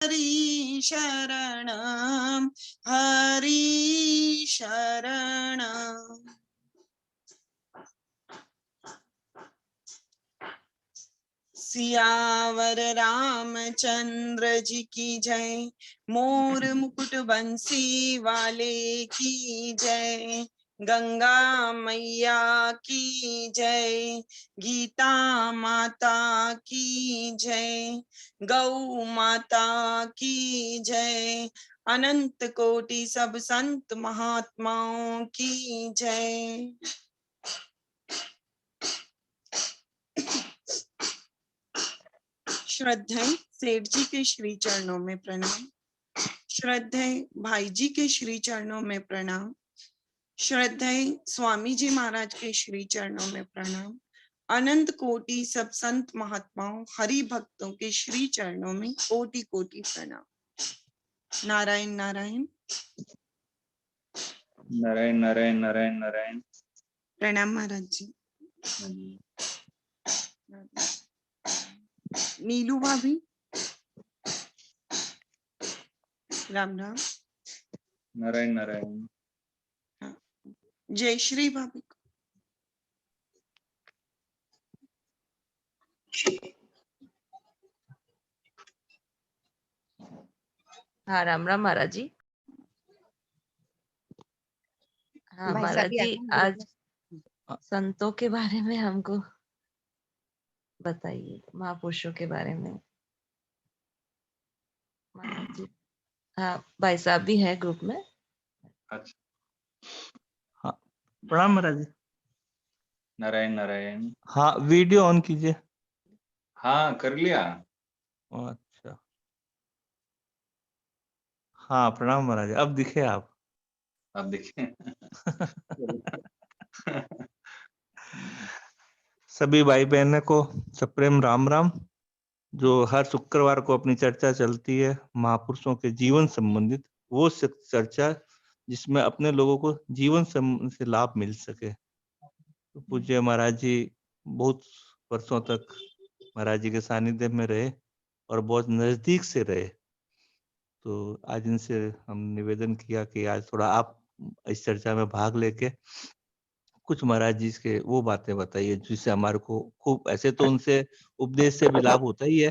हरि शरणं हरि शरणं। सियावर रामचंद्र जी की जय, मोर मुकुट बंसी वाले की जय, गंगा मैया की जय, गीता माता की जय, गौ माता की जय, अनंत कोटि सब संत महात्माओं की जय। श्रद्धेय सेठ जी के श्री चरणों में प्रणाम, श्रद्धेय भाई जी के श्री चरणों में प्रणाम, श्रद्धेय स्वामी जी महाराज के श्री चरणों में प्रणाम, अनंत कोटि सब संत महात्माओं हरि भक्तों के श्री चरणों में कोटि कोटि प्रणाम। नारायण नारायण नारायण नारायण नारायण नारायण। प्रणाम महाराज जी। नीलू भाभी राम राम। नारायण नारायण। जय श्री भाभी। हाँ राम राम महाराज जी। हाँ महाराज जी, आज संतों के बारे में हमको बताइए, महापुरुषों के बारे में। महाराज जी, हाँ भाई साहब भी है ग्रुप में। अच्छा, हाँ प्रणाम महाराज जी। नारायण नारायण। हाँ वीडियो ऑन कीजिए। हाँ कर लिया। अच्छा हाँ प्रणाम महाराज जी, अब दिखे आप। अब देखिए। सभी भाई बहनों को सप्रेम राम राम। जो हर शुक्रवार को अपनी चर्चा चलती है महापुरुषों के जीवन संबंधित, वो चर्चा जिसमें अपने लोगों को जीवन से लाभ मिल सके। तो पूज्य महाराज जी बहुत वर्षों तक महाराज जी के सानिध्य में रहे और बहुत नजदीक से रहे। तो आज इनसे हम निवेदन किया कि आज थोड़ा आप इस चर्चा में भाग लेके कुछ महाराज जी के वो बातें बताइए जिससे हमारे को खूब, ऐसे तो उनसे उपदेश से भी लाभ होता ही है,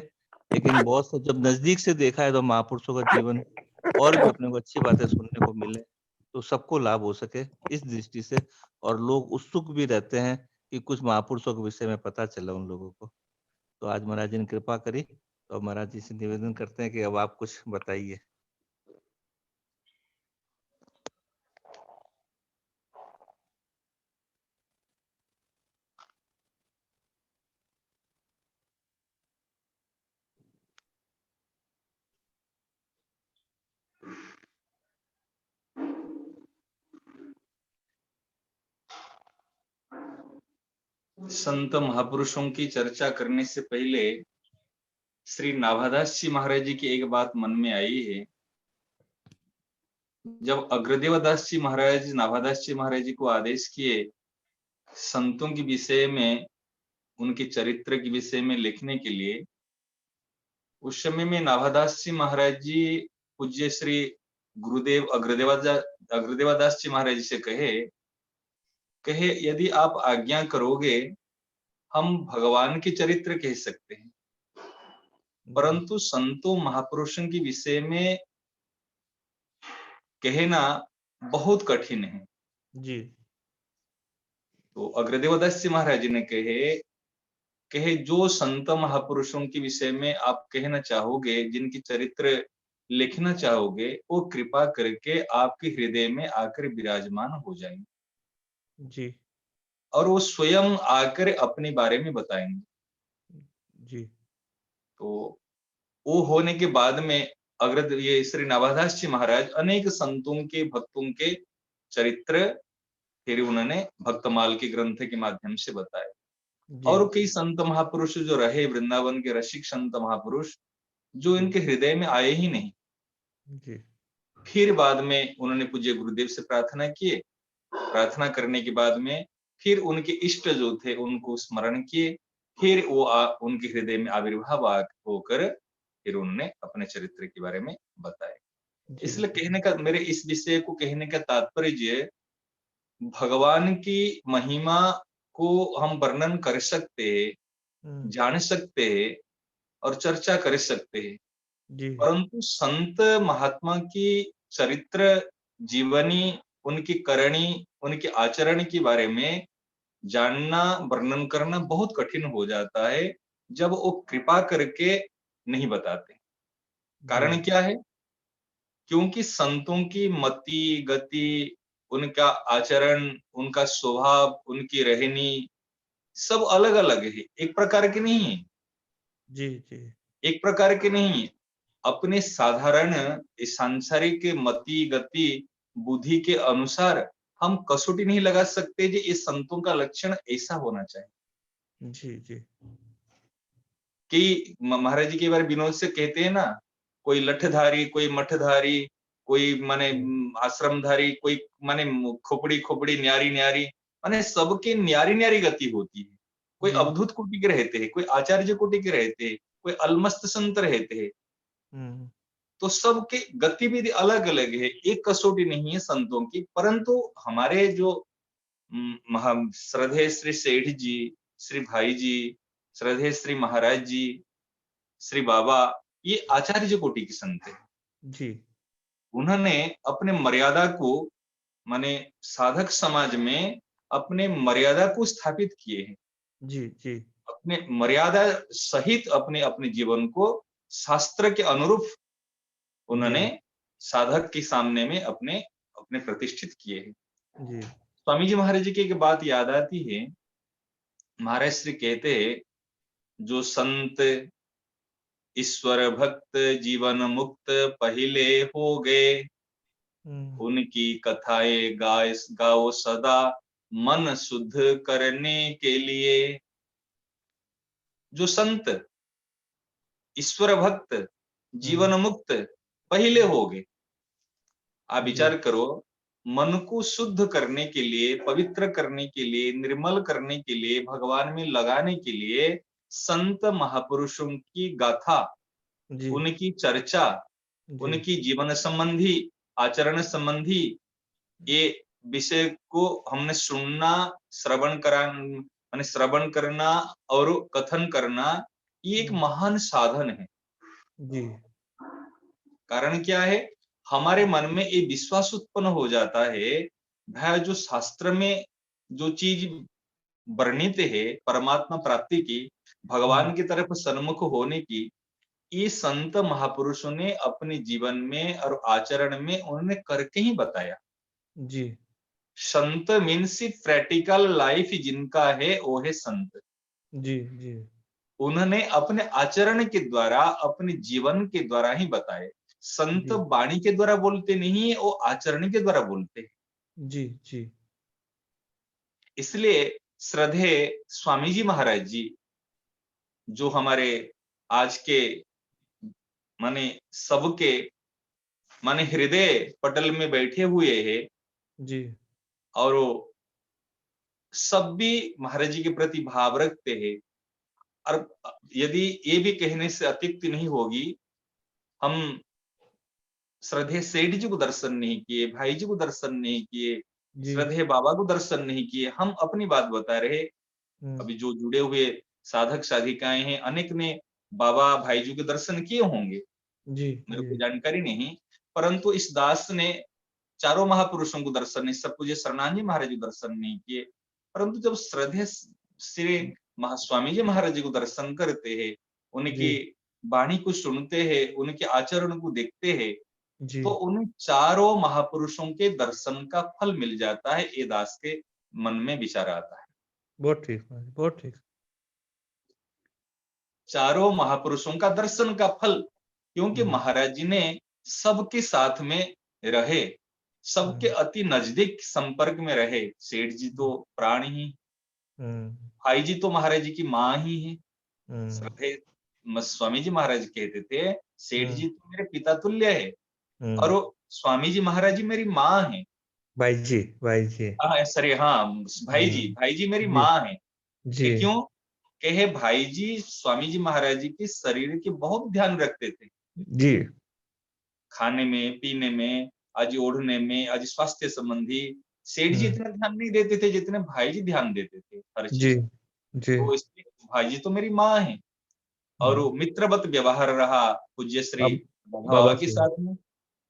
लेकिन बहुत सा जब नजदीक से देखा है तो महापुरुषों का जीवन और भी अपने को अच्छी बातें सुनने को मिले तो सबको लाभ हो सके इस दृष्टि से। और लोग उत्सुक भी रहते हैं कि कुछ महापुरुषों के विषय में पता चला उन लोगों को। तो आज महाराज जी ने कृपा करी, तो महाराज जी से निवेदन करते हैं कि अब आप कुछ बताइए। संत महापुरुषों की चर्चा करने से पहले श्री नाभादास जी महाराज जी की एक बात मन में आई है। जब अग्रदेवदास जी महाराज नाभादास जी महाराज जी को आदेश किए संतों के विषय में, उनके चरित्र के विषय में लिखने के लिए, उस समय में नाभादास जी महाराज जी पूज्य श्री गुरुदेव अग्रदेवदास जी महाराज जी से कहे यदि आप आज्ञा करोगे हम भगवान के चरित्र कह सकते हैं, परंतु संतों महापुरुषों के विषय में कहना बहुत कठिन है जी। तो अग्रदेवदास जी महाराज जी ने कहे जो संत महापुरुषों के विषय में आप कहना चाहोगे, जिनकी चरित्र लिखना चाहोगे, वो कृपा करके आपके हृदय में आकर विराजमान हो जाएंगे जी। और वो स्वयं आकर अपने बारे में बताएंगे जी। तो वो होने के बाद में ये श्री नाभादास जी महाराज अनेक संतों के भक्तों के चरित्र फिर उन्होंने भक्तमाल के ग्रंथ के माध्यम से बताए। और कई संत महापुरुष जो रहे वृंदावन के रसिक संत महापुरुष, जो इनके हृदय में आए ही नहीं। जी। फिर बाद में उन्होंने पूज्य गुरुदेव से प्रार्थना किए, प्रार्थना करने के बाद में फिर उनके इष्ट जो थे उनको स्मरण किए, फिर वो उनके हृदय में आविर्भाव होकर फिर उन्होंने अपने चरित्र के बारे में बताया। जी, इसलिए कहने का मेरे इस विषय को कहने का तात्पर्य भगवान की महिमा को हम वर्णन कर सकते हैं, जान सकते हैं और चर्चा कर सकते हैं, जी, परंतु संत महात्मा की चरित्र, जीवनी, उनकी करनी, उनके आचरण के बारे में जानना, वर्णन करना बहुत कठिन हो जाता है जब वो कृपा करके नहीं बताते। कारण क्या है? क्योंकि संतों की मति, गति, उनका आचरण, उनका स्वभाव, उनकी रहनी सब अलग-अलग है, एक प्रकार के नहीं है। जी, जी, एक प्रकार के नहीं है। अपने साधारण इस सांसारिक मति, गति, बुद्धि के अनुसार हम कसौटी नहीं लगा सकते कि इस संतों का लक्षण ऐसा होना चाहिए। जी, जी, कि महाराज जी के बारे विनोद से कहते हैं ना, कोई लठधारी, कोई मठधारी, कोई माने आश्रमधारी, कोई माने खोपड़ी खोपड़ी, न्यारी न्यारी, माने सबके न्यारी न्यारी गति होती है। कोई जी, अवधूत कोटि के रहते हैं, कोई आचार्य कोटि के रहते हैं, कोई अलमस्त संत रहते हैं। तो सबके गतिविधि अलग अलग है, एक कसौटी नहीं है संतों की। परंतु हमारे जो श्रद्धेय श्री सेठ जी, श्री भाई जी, श्रद्धेय श्री महाराज जी, श्री बाबा, ये आचार्य कोटि के संत है। जी, उन्होंने अपने मर्यादा को माने साधक समाज में अपने मर्यादा को स्थापित किए हैं। जी, जी, अपने मर्यादा सहित अपने अपने जीवन को शास्त्र के अनुरूप उन्होंने साधक के सामने में अपने अपने प्रतिष्ठित किए हैं। जी, स्वामी जी महाराज जी की एक बात याद आती है। महाराज श्री कहते हैं, जो संत ईश्वर भक्त जीवन मुक्त पहले हो गए, उनकी कथाएं गाओ सदा मन शुद्ध करने के लिए। जो संत ईश्वर भक्त जीवन मुक्त पहले हो गए। आप विचार करो, मन को शुद्ध करने के लिए, पवित्र करने के लिए, निर्मल करने के लिए, भगवान में लगाने के लिए संत महापुरुषों की गाथा, उनकी चर्चा, उनकी जीवन संबंधी, आचरण संबंधी ये विषय को हमने सुनना, श्रवण करना और कथन करना, ये एक महान साधन है। जी, कारण क्या है? हमारे मन में ये विश्वास उत्पन्न हो जाता है, भाई जो शास्त्र में जो चीज वर्णित है परमात्मा प्राप्ति की, भगवान की तरफ सन्मुख होने की, ये संत महापुरुषों ने अपने जीवन में और आचरण में उन्होंने करके ही बताया। जी, संत मीन्स प्रैक्टिकल लाइफ जिनका है वो है संत। जी, जी, उन्होंने अपने आचरण के द्वारा, अपने जीवन के द्वारा ही बताए। संत वाणी के द्वारा बोलते नहीं है, वो आचरण के द्वारा बोलते हैं। जी, जी, इसलिए श्रद्धेय स्वामी जी महाराज जी, जो हमारे आज के माने सबके माने हृदय पटल में बैठे हुए हैं, जी, और वो सब भी महाराज जी के प्रति भाव रखते हैं। और यदि ये भी कहने से अतियुक्ति नहीं होगी, हम श्रद्धेय सेठ जी को दर्शन नहीं किए, भाई जी को दर्शन नहीं किए, श्रद्धेय बाबा को दर्शन नहीं किए, हम अपनी बात बता रहे। अभी जो जुड़े हुए साधक साधिकाएं हैं, अनेक ने बाबा भाई जी के दर्शन किए होंगे, मेरे को जानकारी नहीं, परंतु इस दास ने चारों महापुरुषों को दर्शन नहीं, सब पूज्य शरणानंद जी महाराज जी को दर्शन नहीं किए। परंतु जब श्रद्धेय श्री स्वामी जी महाराज जी को दर्शन करते हैं, उनकी वाणी को सुनते हैं, उनके आचरण को देखते हैं, तो उन्हें चारों महापुरुषों के दर्शन का फल मिल जाता है। ये दास के मन में विचार आता है। बहुत ठीक, बहुत ठीक। चारों महापुरुषों का दर्शन का फल, क्योंकि महाराज जी ने सबके साथ में रहे, सबके अति नजदीक संपर्क में रहे। सेठ जी तो प्राण ही, भाई जी तो महाराज जी की माँ ही है। स्वामी जी महाराज कहते थे, सेठ जी तो मेरे पिता तुल्य है, और स्वामी जी महाराज जी मेरी माँ है। भाई जी हाँ, सॉरी, हाँ, भाई जी मेरी माँ है। क्यों? कहे भाई जी स्वामी जी महाराज जी के शरीर के बहुत ध्यान रखते थे, जी खाने में, पीने में, आज ओढ़ने में, आज स्वास्थ्य संबंधी सेठ जी इतना ध्यान नहीं देते थे जितने भाई जी ध्यान देते थे हर जी चीज। जी तो इसलिए भाई जी तो मेरी माँ है, और वो मित्रवत व्यवहार रहा पूज्य श्री अब बाबा बाबा के से साथ में।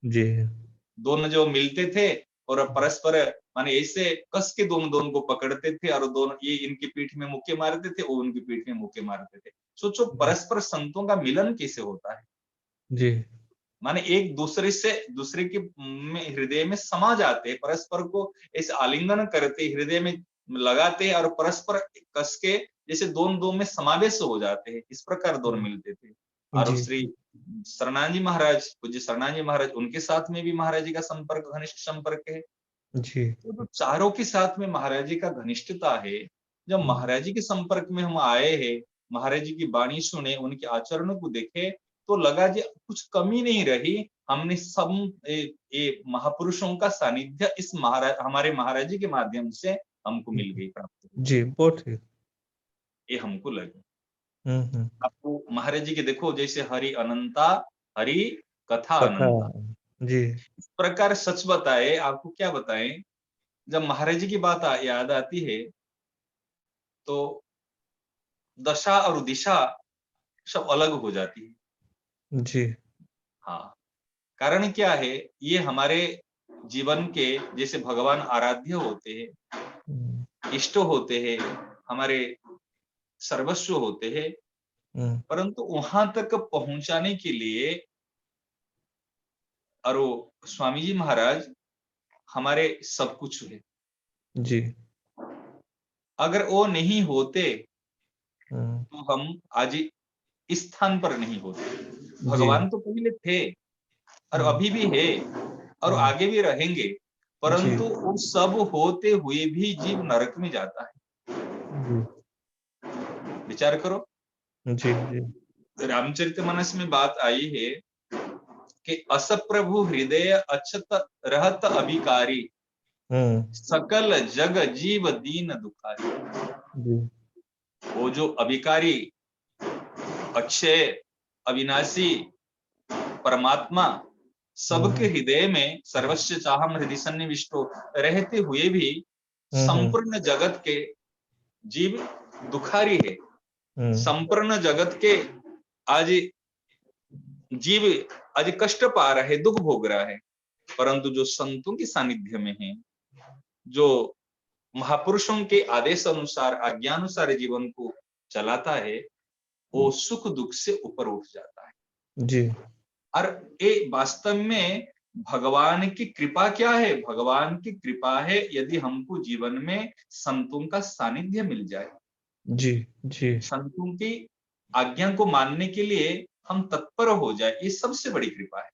जी दोनों जो मिलते थे और परस्पर माने ऐसे कस के दोनों दोनों को पकड़ते थे, और दोनों ये इनकी पीठ में मुक्के मारते थे, वो उनकी पीठ में मुक्के मारते थे। सोचो परस्पर संतों का मिलन कैसे होता है, जी माने एक दूसरे से दूसरे के में हृदय में समा जाते, परस्पर को ऐसे आलिंगन करते, हृदय में लगाते और परस्पर कस के जैसे दोनों दो में समावेश हो जाते हैं, इस प्रकार दोनों मिलते थे। और जी श्री शरणाजी महाराज, पूज्य शरणाजी महाराज, उनके साथ में भी महाराज जी का संपर्क, घनिष्ठ संपर्क है। जी तो जो चारों के साथ में महाराज जी का घनिष्ठता है, जब महाराज जी के संपर्क में हम आए हैं, महाराज जी की वाणी सुने, उनके आचरणों को देखे, तो लगा जी कुछ कमी नहीं रही। हमने सब महापुरुषों का सानिध्य इस महाराज, हमारे महाराज जी के माध्यम से हमको मिल गई, प्राप्त हुई। जी बहुत ही ये हमको लगे। हम्म। आपको महाराज जी के देखो, जैसे हरि अनंता, हरि कथा कथा अनंता, जी इस प्रकार सच बताए, आपको क्या बताएं, जब महाराज जी की बात याद आती है तो दशा और दिशा सब अलग हो जाती है। जी हाँ, कारण क्या है, ये हमारे जीवन के जैसे भगवान आराध्य होते हैं, इष्ट होते हैं, हमारे सर्वस्व होते हैं, परंतु वहां तक पहुंचाने के लिए, और वो स्वामी जी महाराज हमारे सब कुछ है। जी अगर वो नहीं होते हम्म, तो हम आज इस स्थान पर नहीं होते। जी भगवान तो पहले थे और अभी भी है और आगे भी रहेंगे, जी परंतु वो सब होते हुए भी जीव नरक में जाता है। जी विचार करो, जी जी रामचरितमानस में बात आई है कि अस प्रभु हृदय अछत रहत अभिकारी, सकल जग जीव दीन दुखारी। जी वो जो अभिकारी, अक्षय, अविनाशी परमात्मा सबके हृदय में सर्वस्व चाहम हृदय सन्निविष्टो रहते हुए भी संपूर्ण जगत के जीव दुखारी है। संपूर्ण जगत के आज जीव आज कष्ट पा रहे, दुख भोग रहा है, परंतु जो संतों के सानिध्य में है, जो महापुरुषों के आदेश अनुसार, आज्ञानुसार जीवन को चलाता है, वो सुख दुख से ऊपर उठ जाता है। जी और ये वास्तव में भगवान की कृपा क्या है? भगवान की कृपा है यदि हमको जीवन में संतों का सानिध्य मिल जाए, जी जी संतों की आज्ञा को मानने के लिए हम तत्पर हो जाए, ये सबसे बड़ी कृपा है।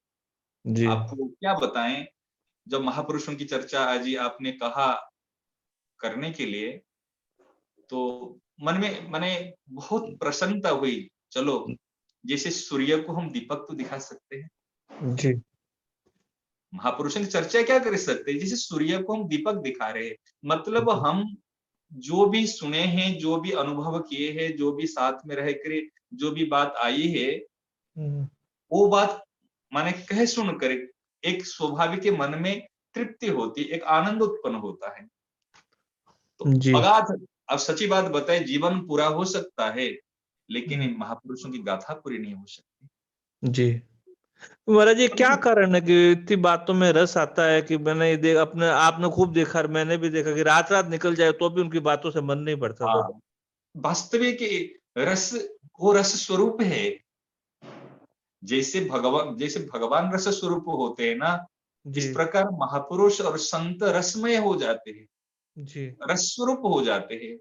जी आपको क्या बताएं, जब महापुरुषों की चर्चा आज आपने कहा करने के लिए, तो मन में मैंने बहुत प्रसन्नता हुई। चलो, जैसे सूर्य को हम दीपक तो दिखा सकते हैं, जी महापुरुषों की चर्चा क्या कर सकते हैं, जैसे सूर्य को हम दीपक दिखा रहे हैं, मतलब हम जो भी सुने हैं, जो भी अनुभव किए हैं, जो भी साथ में रह कर जो भी बात आई है, वो बात माने कह सुन कर एक स्वाभाविक के मन में तृप्ति होती, एक आनंद उत्पन्न होता है। तो जी अगाध, अब सच्ची बात बताए, जीवन पूरा हो सकता है, लेकिन इन महापुरुषों की गाथा पूरी नहीं हो सकती। जी महाराज, ये क्या कारण है कि इतनी बातों में रस आता है कि मैंने ये देख, अपने आपने खूब देखा, मैंने भी देखा कि रात रात निकल जाए तो भी उनकी बातों से मन नहीं भरता था। हाँ, वास्तविक रस, वो रस स्वरूप है। जैसे भगवान रस स्वरूप होते हैं ना, इस जी प्रकार महापुरुष और संत रसमय हो जाते हैं, जी रस स्वरूप हो जाते हैं,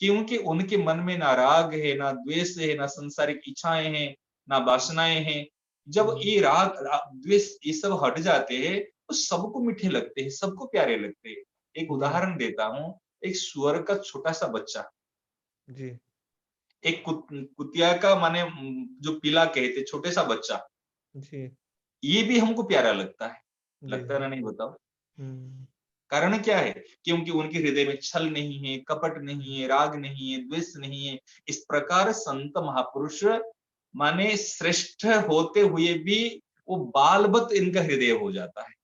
क्योंकि उनके मन में ना राग है, ना द्वेष है, ना संसारिक इच्छाएं हैं, ना वासनाएं हैं। जब ये द्वेष ये सब हट जाते हैं तो सबको मीठे लगते हैं, सबको प्यारे लगते हैं। एक उदाहरण देता हूँ, एक सुअर का छोटा सा बच्चा, जी एक कुतिया का माने जो पीला कहते छोटे सा बच्चा, जी ये भी हमको प्यारा लगता है, जी लगता है ना, नहीं बताओ? कारण क्या है? क्योंकि उनके हृदय में छल नहीं है, कपट नहीं है, राग नहीं है, द्वेष नहीं है। इस प्रकार संत महापुरुष माने श्रेष्ठ होते हुए भी वो बालवत इनका हृदय हो जाता है,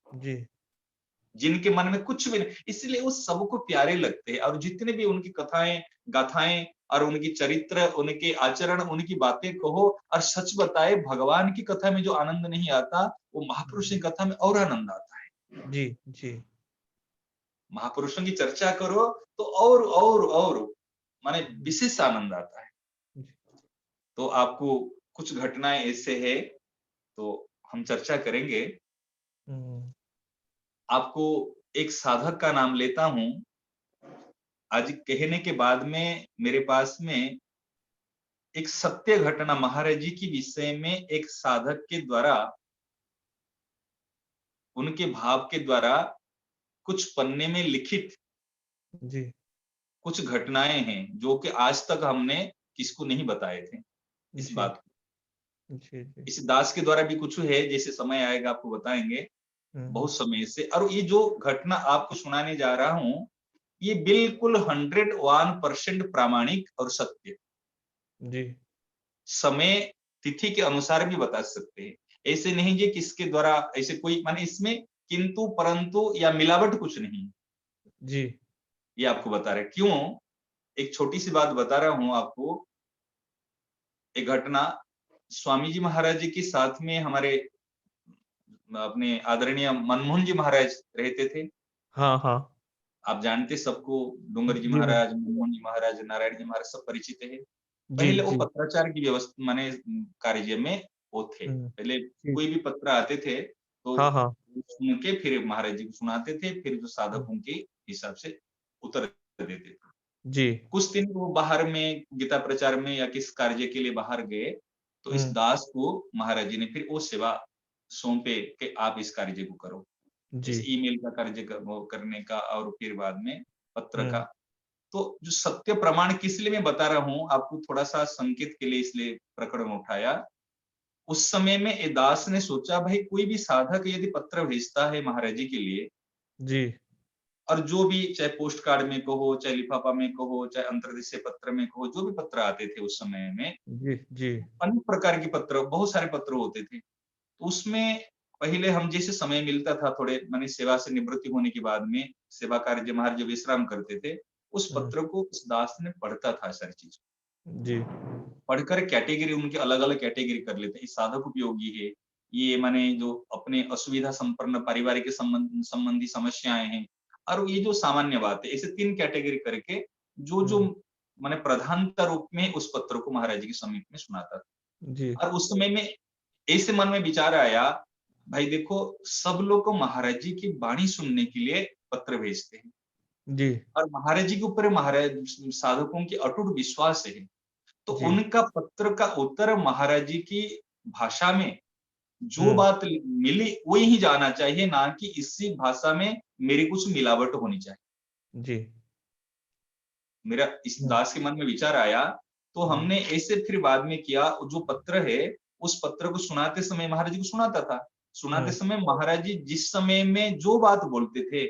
जी जिनके मन में कुछ भी नहीं, इसलिए वो सबको प्यारे लगते हैं। और जितने भी उनकी कथाएं गाथाएं और उनकी चरित्र, उनके आचरण, उनकी बातें कहो, और सच बताए भगवान की कथा में जो आनंद नहीं आता, वो महापुरुष की कथा में और आनंद आता है। जी जी महापुरुषों की चर्चा करो तो और माने विशेष आनंद आता है। तो आपको कुछ घटनाएं ऐसे है तो हम चर्चा करेंगे। आपको एक साधक का नाम लेता हूं। आज कहने के बाद में मेरे पास में एक सत्य घटना महाराज जी की विषय में एक साधक के द्वारा, उनके भाव के द्वारा कुछ पन्ने में लिखित जी कुछ घटनाएं हैं जो कि आज तक हमने किसको नहीं बताए थे इस जी बात को। जी जी इस दास के द्वारा भी कुछ है, जैसे समय आएगा आपको बताएंगे बहुत समय से। और ये जो घटना आपको सुनाने जा रहा हूं, ये बिल्कुल 101% प्रामाणिक और सत्य, जी समय तिथि के अनुसार भी बता सकते हैं। ऐसे नहीं जी किसके द्वारा ऐसे कोई माने इसमें किंतु परंतु या मिलावट कुछ नहीं, जी ये आपको बता रहे। क्यों? एक छोटी सी बात बता रहा हूं आपको। एक घटना स्वामी जी महाराज जी के साथ में हमारे अपने आदरणीय मनमोहन जी महाराज रहते थे। हाँ हाँ आप जानते सबको, डूंगर जी जी महाराज, मनमोहन जी महाराज, नारायण जी महाराज सब परिचित है। जी पहले वो जी पत्राचार की व्यवस्था माने कार्य में वो थे। पहले जी कोई भी पत्र आते थे तो हाँ हाँ सुन के फिर महाराज जी को सुनाते थे, फिर जो साधक उनके हिसाब से उत्तर देते थे। जी कुछ दिन वो बाहर में गीता प्रचार में या किस कार्य के लिए बाहर गए, तो इस दास को महाराज जी ने फिर वो सेवा सौंपे कि आप इस कार्य को करो। जी जैसे ईमेल का कार्य वो करने का और फिर बाद में पत्र का। तो जो सत्य प्रमाण किस लिए मैं बता रहा हूं आपको, थोड़ा सा संकेत के लिए इसलिए प्रकरण उठाया। उस समय में ए दास ने सोचा भाई कोई भी साधक यदि पत्र भेजता है महाराज जी के लिए, जी और जो भी चाहे पोस्ट कार्ड में कहो, चाहे लिफाफा में कहो, चाहे अंतर्देशीय पत्र में कहो, जो भी पत्र आते थे उस समय में, जी जी अनेक प्रकार के पत्र, बहुत सारे पत्र होते थे। तो उसमें पहले हम जैसे समय मिलता था थोड़े माने सेवा से निवृत्ति होने के बाद में, सेवा कार्य जब महाराज जो विश्राम करते थे, उस पत्र को उस दास ने पढ़ता था सारी चीज। जी पढ़कर कैटेगरी उनके अलग अलग कैटेगरी कर लेते हैं। साधक उपयोगी है, ये माने जो अपने असुविधा संपन्न पारिवारिक संबंधी समस्याएं हैं, और ये जो सामान्य बात है, ऐसे 3 कैटेगरी करके जो जो माने प्रधानता रूप में उस पत्र को महाराज जी के समीप में सुनाता था। जी और उस समय में ऐसे मन में विचार आया, भाई देखो सब लोग को महाराज जी की वाणी सुनने के लिए पत्र भेजते हैं, जी और महाराज जी के ऊपर महाराज साधकों की अटूट विश्वास है। तो जी उनका पत्र का उत्तर महाराज जी की भाषा में जो हम्म बात मिली वही ही जाना चाहिए, ना कि इसी भाषा में मेरी कुछ मिलावट होनी चाहिए। जी मेरा इस दास के मन में विचार आया, तो हमने ऐसे फिर बाद में किया। जो पत्र है उस पत्र को सुनाते समय महाराज जी को सुनाता था। सुनाते समय महाराज जी जिस समय में जो बात बोलते थे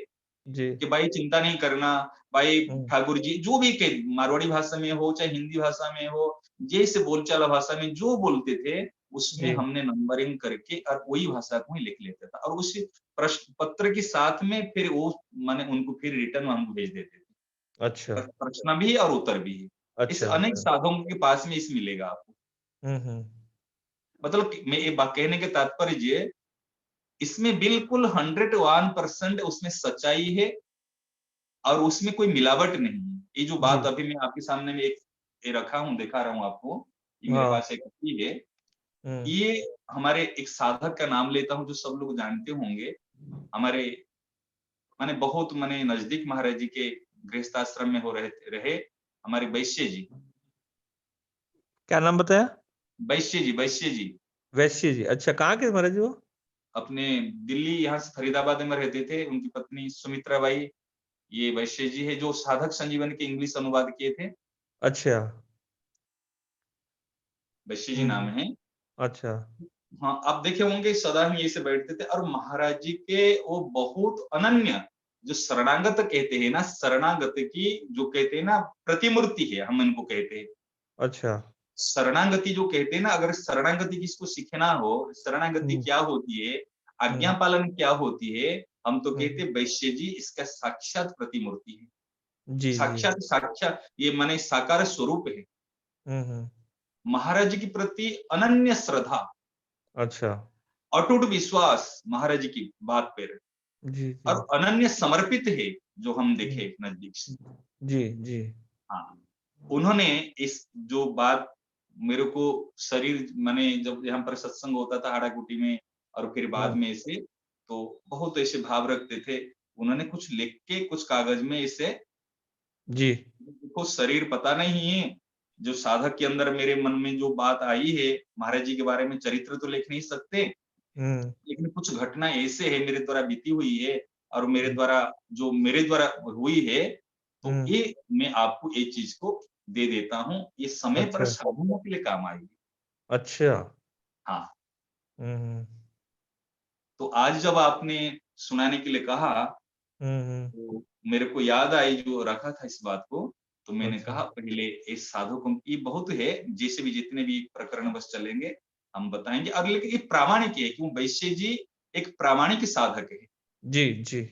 जी कि भाई चिंता नहीं करना, भाई ठाकुर जी जो भी के मारवाड़ी भाषा में हो चाहे हिंदी भाषा में हो, जैसे बोलचाल भाषा में जो बोलते थे उसमें जी हमने नंबरिंग करके और वही भाषा को ही लिख लेता था, और उस प्रश्न पत्र के साथ में फिर वो माने उनको फिर रिटर्न हमको भेज देते थे। अच्छा प्रश्न भी है और उत्तर भी है। इस अच्छा अनेक अच्छा साधकों के पास में इस मिलेगा आपको। हम्म मतलब मैं ये बात कहने के तात्पर्य ये, इसमें बिल्कुल 101% उसमें सच्चाई है और उसमें कोई मिलावट नहीं है। ये जो जी बात अभी मैं आपके सामने में एक ये रखा हूँ, दिखा रहा हूँ आपको, ये मेरे हाँ पास एक कॉपी है। हम्म ये हमारे एक साधक का नाम लेता हूँ जो सब लोग जानते होंगे, हमारे माने बहुत माने नजदीक महाराज जी के गृहस्थाश्रम में हो रहे हमारे वैश्य जी। क्या नाम बताया? वैश्य जी, वैश्य जी वैश्य जी, अच्छा कहाँ के महाराज जी वो? अपने दिल्ली यहाँ से फरीदाबाद में रहते थे। उनकी पत्नी सुमित्रा बाई, ये वैश्य जी है जो साधक संजीवन के इंग्लिश अनुवाद किए थे। अच्छा वैश्य जी नाम है। अच्छा हाँ, आप देखे होंगे सदा ही ऐसे बैठते थे, और महाराज जी के वो बहुत अनन्य जो शरणागत कहते हैं ना, शरणागत की जो कहते हैं ना प्रतिमूर्ति है, हम इनको कहते हैं। अच्छा। शरणागति जो कहते हैं ना, अगर शरणागति किसको सीखना हो, शरणागति क्या होती है, आज्ञा पालन क्या होती है, हम तो कहते हैं वैश्य जी इसका साक्षात प्रतिमूर्ति है। जी, साक्षात साक्षात ये माने साकार स्वरूप है। महाराज जी के प्रति अनन्य श्रद्धा, अच्छा। अटूट विश्वास महाराज जी की बात पर, जी, और अनन्य समर्पित है जो हम देखे नजदीक से। जी, जी। हाँ, उन्होंने इस जो बात मेरे को शरीर माने जब यहाँ पर सत्संग होता था हाड़ाकुटी में, और फिर बाद में इसे तो बहुत ऐसे भाव रखते थे, उन्होंने कुछ लिख के कुछ कागज में इसे, जी। देखो शरीर पता नहीं है, जो साधक के अंदर मेरे मन में जो बात आई है महाराज जी के बारे में, चरित्र तो लिख नहीं सकते, लेकिन कुछ घटना ऐसे है मेरे द्वारा बीती हुई है और मेरे द्वारा हुई है, तो ये मैं आपको ये चीज को दे देता हूँ, ये समय पर साधुओं के लिए काम आएगी। अच्छा। हाँ। तो आज जब आपने सुनाने के लिए कहा, तो मेरे को याद आई जो रखा था इस बात को, तो मैंने कहा पहले इस साधु को, ये बहुत है, जैसे भी जितने भी प्रकरण बस चलेंगे हम बताएंगे, और लेकिन ये प्रामाणिक है, क्यों वैश्य जी एक प्रामाणिक साधक है। जी, जी।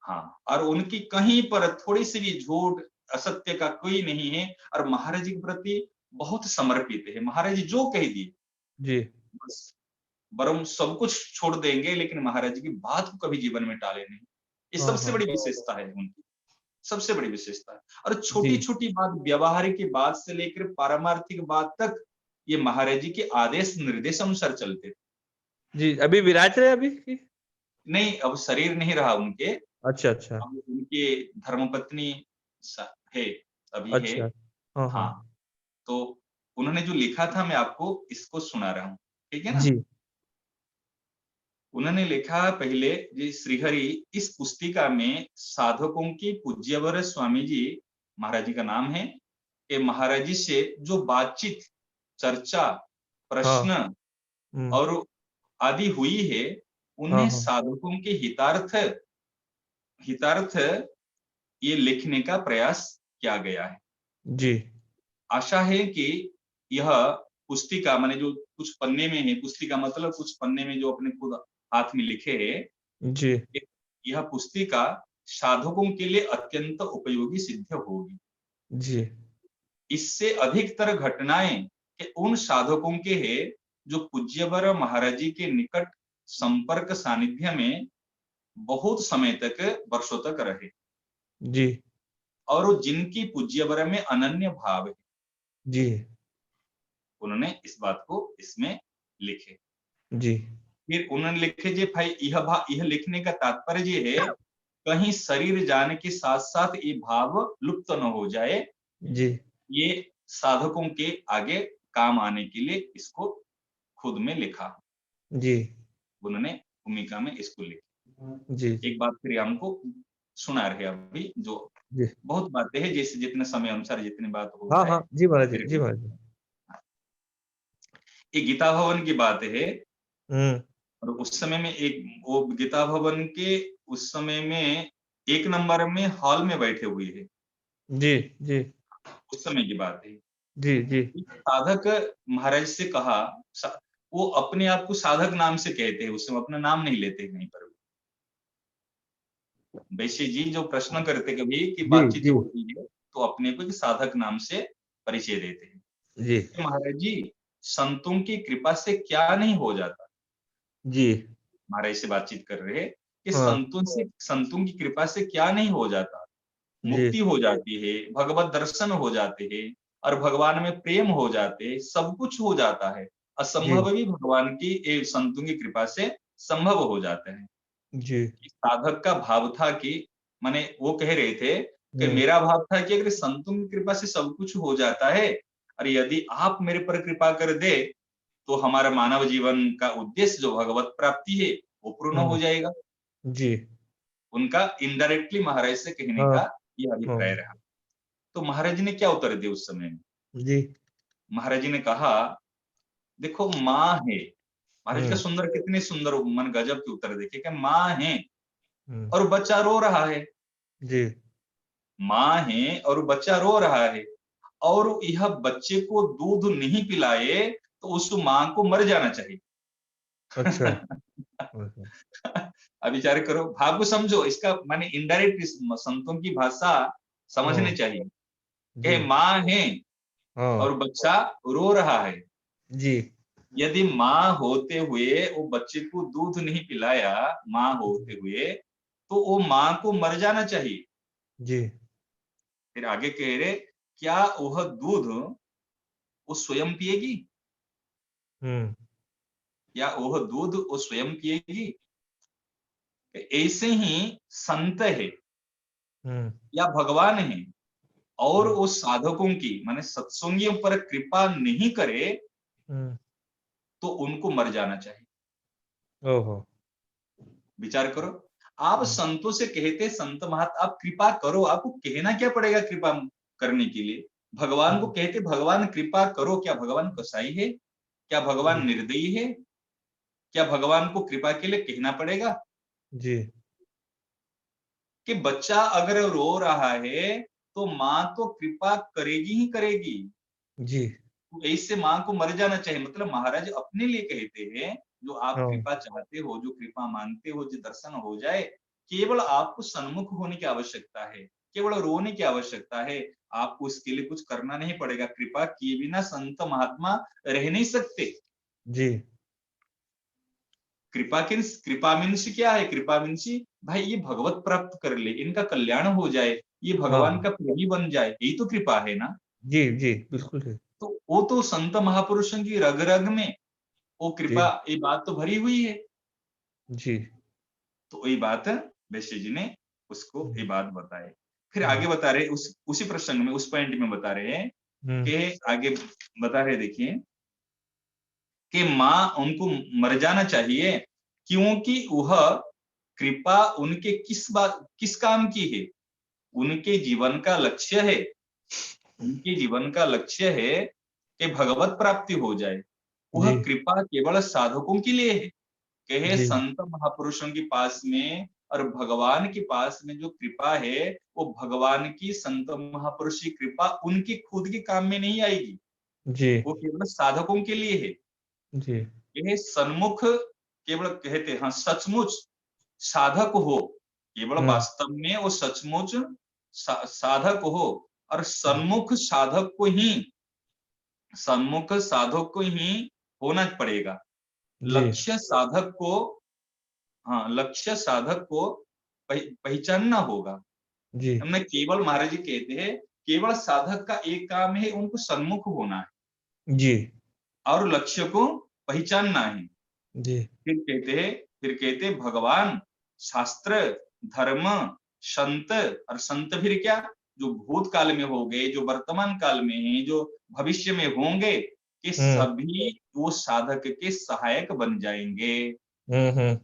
हाँ, और उनकी कहीं पर थोड़ी सी भी झूठ असत्य का कोई नहीं है, और महाराज जी के प्रति बहुत समर्पित है। महाराज जी जो कह दिए जी, बस, बरम सब कुछ छोड़ देंगे, लेकिन महाराज जी की बात को कभी जीवन में टाले नहीं। ये सबसे बड़ी विशेषता है उनकी, सबसे बड़ी विशेषता है। और छोटी छोटी बात, व्यवहारिक बात से लेकर पारमार्थिक बात तक, ये महाराज जी के आदेश निर्देश अनुसार चलते थे। जी, अभी विराज रहे अभी की? नहीं, अब शरीर नहीं रहा उनके। अच्छा, अच्छा। अब उनके धर्मपत्नी है, अभी है। अच्छा। हाँ, तो उन्होंने जो लिखा था मैं आपको इसको सुना रहा हूँ, ठीक है ना। जी। उन्होंने लिखा पहले जी, श्रीहरि इस पुस्तिका में साधकों की पूज्यवर स्वामी जी, महाराज जी का नाम है, कि महाराज जी से जो बातचीत, चर्चा, प्रश्न और आदि हुई है, उन्हें साधकों के हितार्थ ये लिखने का प्रयास किया गया है। जी। आशा है कि यह पुस्तिका माने जो कुछ पन्ने में है, पुस्तिका मतलब कुछ पन्ने में जो अपने खुद हाथ में लिखे है जी, यह पुस्तिका साधकों के लिए अत्यंत उपयोगी सिद्ध होगी। जी। इससे अधिकतर घटनाएं कि उन साधकों के है जो पूज्यवर महाराज जी के निकट संपर्क सानिध्य में बहुत समय तक, वर्षों तक रहे। जी। और जिनकी पूज्यवर में अनन्य भाव है। जी। उन्होंने इस बात को इसमें लिखे। जी। फिर उन्होंने लिखे जी भाई यह लिखने का तात्पर्य ये है, कहीं शरीर जाने के साथ साथ ये भाव लुप्त न हो जाए। जी। ये साधकों के आगे काम आने के लिए इसको खुद में लिखा। जी। उन्होंने भूमिका में इसको लिखा। जी। एक बात फिर हमको सुना रहे अभी, जो बहुत बातें हैं, जैसे जितने समय अनुसार जितनी बात हो हाँ, जाए। हाँ, जी महाराज जी, जी महाराज जी। ये गीता भवन की बात है। और उस समय में वो गीता भवन के उस समय में 1 नंबर में हॉल में बैठे हुए हैं। जी, जी। उस समय की बात है। जी, जी। साधक महाराज से कहा, वो अपने आप को साधक नाम से कहते हैं, उस समय अपना नाम नहीं लेते कहीं पर। वैसे जी जो प्रश्न करते कभी कि बातचीत होती है, तो अपने को साधक नाम से परिचय देते हैं। जी। महाराज जी, संतों की कृपा से क्या नहीं हो जाता। जी। महाराज से बातचीत कर रहे हैं कि संतों की कृपा से क्या नहीं हो जाता। मुक्ति हो जाती है, भगवत दर्शन हो जाते हैं, और भगवान में प्रेम हो जाते हैं, सब कुछ हो जाता है। असंभव भी भगवान की संतों की कृपा से संभव हो जाते हैं। जी। साधक का भाव था कि माने वो कह रहे थे कि मेरा भाव था कि अगर संतों की कृपा से सब कुछ हो जाता है, और यदि आप मेरे पर कृपा कर दे, तो हमारा मानव जीवन का उद्देश्य जो भगवत प्राप्ति है वो पूर्ण हो जाएगा। जी। उनका इनडायरेक्टली महाराज से कहने का यह अभिप्राय रहा। तो महाराज जी ने क्या उत्तर दिया उस समय में? जी। महाराज जी ने कहा, देखो माँ है। महाराज का सुंदर, कितने सुंदर मन गजब के उत्तर देखिए कि माँ है, और बच्चा रो रहा है, जी माँ है और बच्चा रो रहा है, और यह बच्चे को दूध नहीं पिलाए तो उस माँ को मर जाना चाहिए। अच्छा अब विचार करो, भाव को समझो, इसका माने इनडायरेक्ट संतों की भाषा समझनी चाहिए। कि जी माँ है हाँ और बच्चा रो रहा है, जी यदि माँ होते हुए वो बच्चे को दूध नहीं पिलाया, माँ होते हुए, तो वो माँ को मर जाना चाहिए। जी फिर आगे कह रहे, क्या वह दूध वो स्वयं पिएगी? हम्म क्या वह दूध वो स्वयं पिएगी? ऐसे ही संत है हम्म या भगवान है, और वो साधकों की माने सत्संगियों पर कृपा नहीं करे हम्म तो उनको मर जाना चाहिए। ओहो विचार करो, आप संतों से कहते, संत महात्मा आप कृपा करो, आपको कहना क्या पड़ेगा कृपा करने के लिए? भगवान को कहते भगवान कृपा करो, क्या भगवान कसाई है? क्या भगवान निर्दयी है? क्या भगवान को कृपा के लिए कहना पड़ेगा? जी कि बच्चा अगर रो रहा है तो माँ तो कृपा करेगी ही करेगी, जी तो ऐसे माँ को मर जाना चाहिए। मतलब महाराज अपने लिए कहते हैं, जो आप हाँ कृपा चाहते हो, जो कृपा मांगते हो, जो दर्शन हो जाए, केवल आपको सन्मुख होने की आवश्यकता है, केवल रोने की आवश्यकता है, आपको उसके लिए कुछ करना नहीं पड़ेगा। कृपा किए बिना संत महात्मा रह नहीं सकते। जी कृपा मीन्स क्या है? कृपा मीन्स भाई ये भगवत प्राप्त कर ले, इनका कल्याण हो जाए, ये भगवान हाँ का प्रेमी बन जाए, यही तो कृपा है ना। जी जी बिल्कुल है तो वो तो संत महापुरुषों की रग रग में वो जी कृपा, ये बात तो भरी हुई है। जी तो ये बात वैश्य जी ने उसको ये बात बताए। फिर हम्म आगे बता रहे, उसी प्रसंग में, उस पॉइंट में बता रहे हैं हम्म कि आगे बता रहे, देखिए कि माँ उनको मर जाना चाहिए, क्योंकि वह कृपा उनके किस काम की है? उनके जीवन का लक्ष्य है, उनके जीवन का लक्ष्य है कि भगवत प्राप्ति हो जाए। वह जी कृपा केवल साधकों के लिए है, कहे जी संत महापुरुषों के पास में और भगवान के पास में जो कृपा है, वो भगवान की, संत महापुरुष की कृपा उनकी खुद के काम में नहीं आएगी, जी वो केवल साधकों के लिए है। जी यह सन्मुख केवल कहते हैं, हाँ सचमुच साधक हो, केवल हम्म वास्तव में वो सचमुच साधक हो, और सन्मुख साधक को ही होना पड़ेगा। जी लक्ष्य साधक को, हाँ लक्ष्य साधक को पहचानना होगा। जी हमने केवल, महाराज जी कहते हैं केवल साधक का एक काम है, उनको सन्मुख होना है जी और लक्ष्य को पहचानना है। जी फिर कहते भगवान, शास्त्र, धर्म, संत, और संत फिर क्या? जो भूतकाल में हो गए, जो वर्तमान काल में है, जो भविष्य में होंगे, कि हम्म सभी वो साधक के सहायक बन जाएंगे। हम्म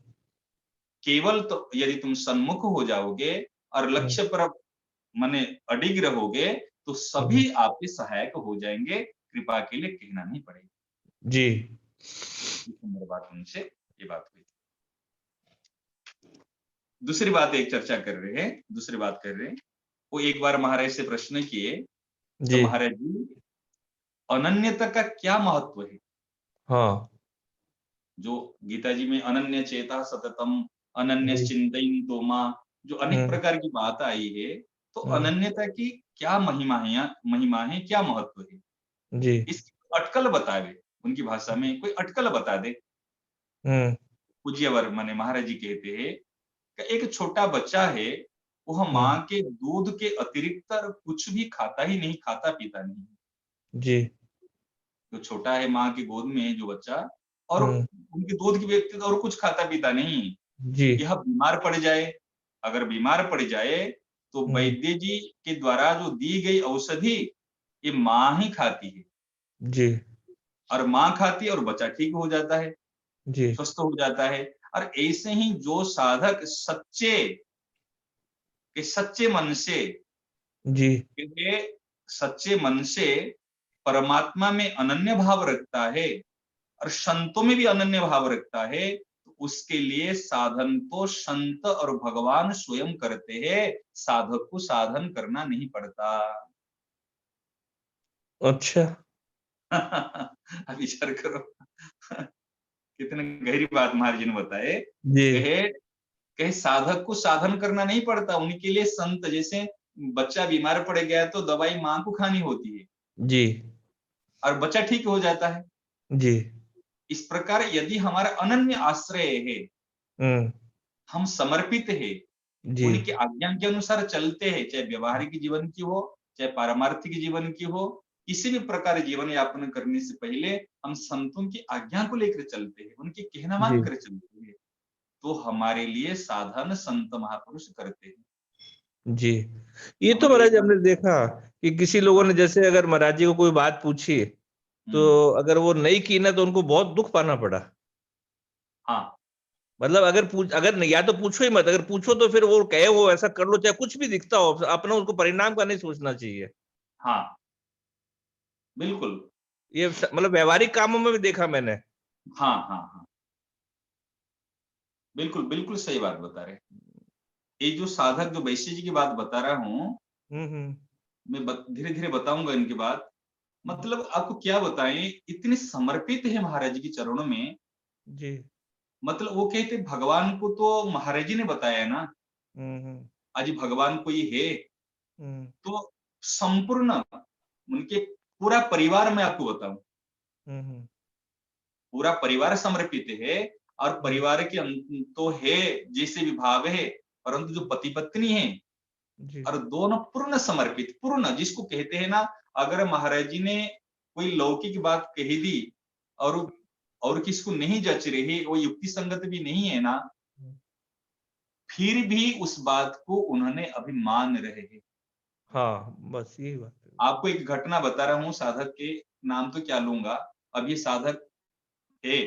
केवल तो यदि तुम सन्मुख हो जाओगे और हम्म लक्ष्य पर माने अडिग रहोगे, तो हम्म, सभी आपके सहायक हो जाएंगे, कृपा के लिए कहना नहीं पड़ेगा। जी मेरे बात उनसे ये बात हुई। दूसरी बात एक चर्चा कर रहे हैं, दूसरी बात कर रहे हैं, वो एक बार महाराज से प्रश्न किए, तो जी महाराज जी अनन्यता का क्या महत्व है? हाँ जो गीता जी में अनन्य चेता सततम, अनन्य जी चिंतयन्तो मां, जो अनेक हम्म प्रकार की बात आई है, तो हम्म अनन्यता की क्या महिमा है, क्या महत्व है? जी इसकी अटकल बता दे, उनकी भाषा में कोई अटकल बता दे। हम्म पूज्यवर माने महाराज जी कहते हैं कि एक छोटा बच्चा है, वह माँ के दूध के अतिरिक्त कुछ भी खाता ही नहीं, खाता पीता नहीं। जी जो छोटा है माँ की गोद में है जो बच्चा, और हम्म उनके दूध के व्यक्ति और कुछ खाता पीता नहीं। जी यह बीमार पड़ जाए, अगर बीमार पड़ जाए, तो हम्म वैद्य जी के द्वारा जो दी गई औषधि, ये माँ ही खाती है, जी और माँ खाती है और बच्चा ठीक हो जाता है, जी स्वस्थ हो जाता है। और ऐसे ही जो साधक सच्चे मन से, जी के सच्चे मन से परमात्मा में अनन्य भाव रखता है और संतों में भी अनन्य भाव रखता है, तो उसके लिए साधन तो संत और भगवान स्वयं करते हैं, साधक को साधन करना नहीं पड़ता। अच्छा। अब विचार करो, कितनी गहरी बात महाराज जी ने बताए। जी कहे साधक को साधन करना नहीं पड़ता, उनके लिए संत, जैसे बच्चा बीमार पड़ गया तो दवाई माँ को खानी होती है जी और बच्चा ठीक हो जाता है। जी। इस प्रकार यदि हमारा अनन्य आश्रय है, हम समर्पित है, जी उनकी आज्ञा के अनुसार चलते हैं, चाहे व्यवहारिक जीवन की हो, चाहे पारमार्थिक जीवन की हो, किसी भी प्रकार जीवन यापन करने से पहले हम संतों की आज्ञा को लेकर चलते हैं, उनके कहना मान कर चलते हैं, तो हमारे लिए साधन संत महापुरुष करते हैं। जी। ये तो महाराज हमने देखा कि किसी लोगों ने, जैसे अगर महाराज जी को कोई बात पूछी तो अगर वो नहीं की ना तो उनको बहुत दुख पाना पड़ा। हाँ, मतलब अगर नहीं, या तो पूछो ही मत, अगर पूछो तो फिर वो कहे वो ऐसा कर लो, चाहे कुछ भी दिखता हो, अपना उसको परिणाम का नहीं सोचना चाहिए। हाँ, बिल्कुल। ये मतलब व्यवहारिक कामों में भी देखा मैंने। हाँ हाँ हाँ, बिल्कुल बिल्कुल सही बात बता रहे। ये जो साधक, जो वैश्य जी की बात बता रहा हूँ, मैं धीरे धीरे बताऊंगा इनकी बात। मतलब आपको क्या बताएं, इतने समर्पित है महाराज जी के चरणों में। जी। मतलब वो कहते भगवान को तो महाराज जी ने बताया ना, आज भगवान कोई है तो संपूर्ण उनके पूरा परिवार, मैं आपको बताऊं, पूरा परिवार समर्पित है। और परिवार के तो है जैसे विभाग है, परंतु जो पति पत्नी है और दोनों पूर्ण समर्पित, पूर्ण, जिसको कहते हैं ना, अगर महाराज जी ने कोई लौकिक बात कही दी और किसको नहीं जच रही, वो युक्ति संगत भी नहीं है ना, फिर भी उस बात को उन्होंने अभी मान रहे हैं। हाँ, बस यही बात है। आपको एक घटना बता रहा हूँ, साधक के नाम तो क्या लूंगा, अब ये साधक है,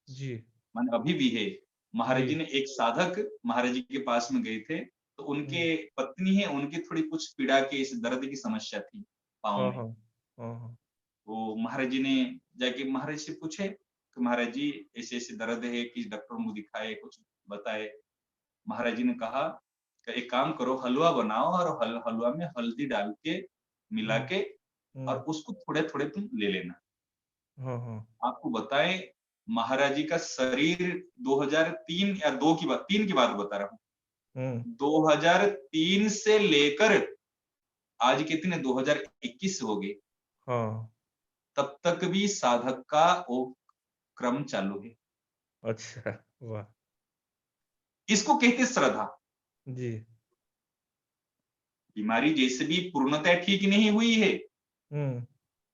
जी माने अभी भी है। महाराज जी जी। ने एक साधक महाराज जी के पास में गए थे, तो उनके पत्नी है, उनकी थोड़ी कुछ पीड़ा की, इस दर्द की समस्या थी पाँव में। तो महाराज जी ने जाके महाराज से पूछे कि महाराज जी ऐसे ऐसे दर्द है, किस डॉक्टर को दिखाए, कुछ बताए। महाराज जी ने कहा कि एक काम करो, हलवा बनाओ और हलवा में हल्दी डाल के मिला के और उसको थोड़े थोड़े तुम ले लेना। आपको बताएं, महाराज जी का शरीर 2003 या 2 की बात, 3 की बात बता रहा हूँ, 2003 से लेकर आज कितने 2021 हो गए, तब तक भी साधक का वो क्रम चालू है। अच्छा, वाह। इसको कहते श्रद्धा। जी। बीमारी जैसे भी पूर्णतः ठीक नहीं हुई है,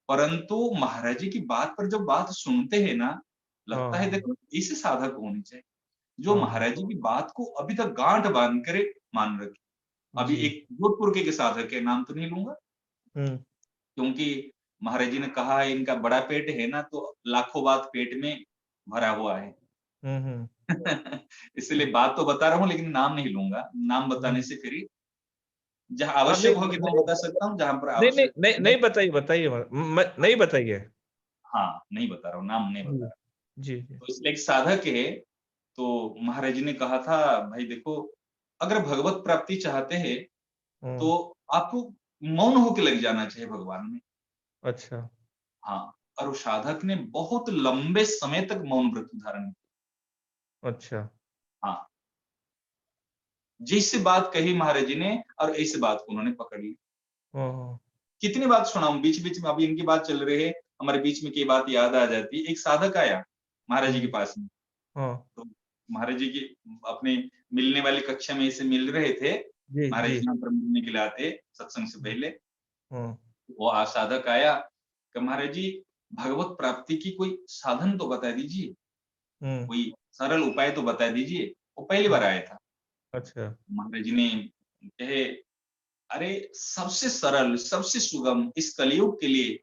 परंतु महाराज जी की बात पर जब बात सुनते हैं ना, लगता है देखो ऐसे साधक होने चाहिए जो महाराज जी की बात को अभी तक गांठ बांध कर मान रखे। अभी एक जोधपुर के साधक है, नाम तो नहीं लूंगा, क्योंकि महाराज जी ने कहा है इनका बड़ा पेट है ना, तो लाखों बात पेट में भरा हुआ है। इसलिए बात तो बता रहा हूँ लेकिन नाम नहीं लूंगा, नाम बताने से फिर जहां आवश्यक होगी तो बता सकता हूँ, जहां पर आवश्यक नहीं बताइए, बताइए, नहीं बताइए। हाँ, नहीं बता रहा हूँ, नाम नहीं बता रहा। जी। तो इसलिए एक साधक है, तो महाराज जी ने कहा था भाई देखो, अगर भगवत प्राप्ति चाहते हैं तो आपको मौन होके लग जाना चाहिए भगवान में। अच्छा। हाँ, और उस साधक ने बहुत लंबे समय तक मौन व्रत धारण किया। अच्छा। हाँ, जैसे बात कही महाराज जी ने और ऐसे बात को उन्होंने पकड़ ली। कितनी बात सुनाऊं, बीच बीच में अभी इनकी बात चल रही है, हमारे बीच में कई बात याद आ जाती है। एक साधक आया महाराज जी के पास में, तो महाराज जी की अपने मिलने वाली कक्षा में ऐसे मिल रहे थे, महाराज जी यहाँ पर मिलने के लिए आते सत्संग से पहले। वो साधक आया कि महाराज जी भगवत प्राप्ति की कोई साधन तो बता दीजिए, कोई सरल उपाय तो बता दीजिए। वो पहली बार आया था। अच्छा। महाराज जी ने कहे, अरे सबसे सरल, सबसे सुगम इस कलयुग के लिए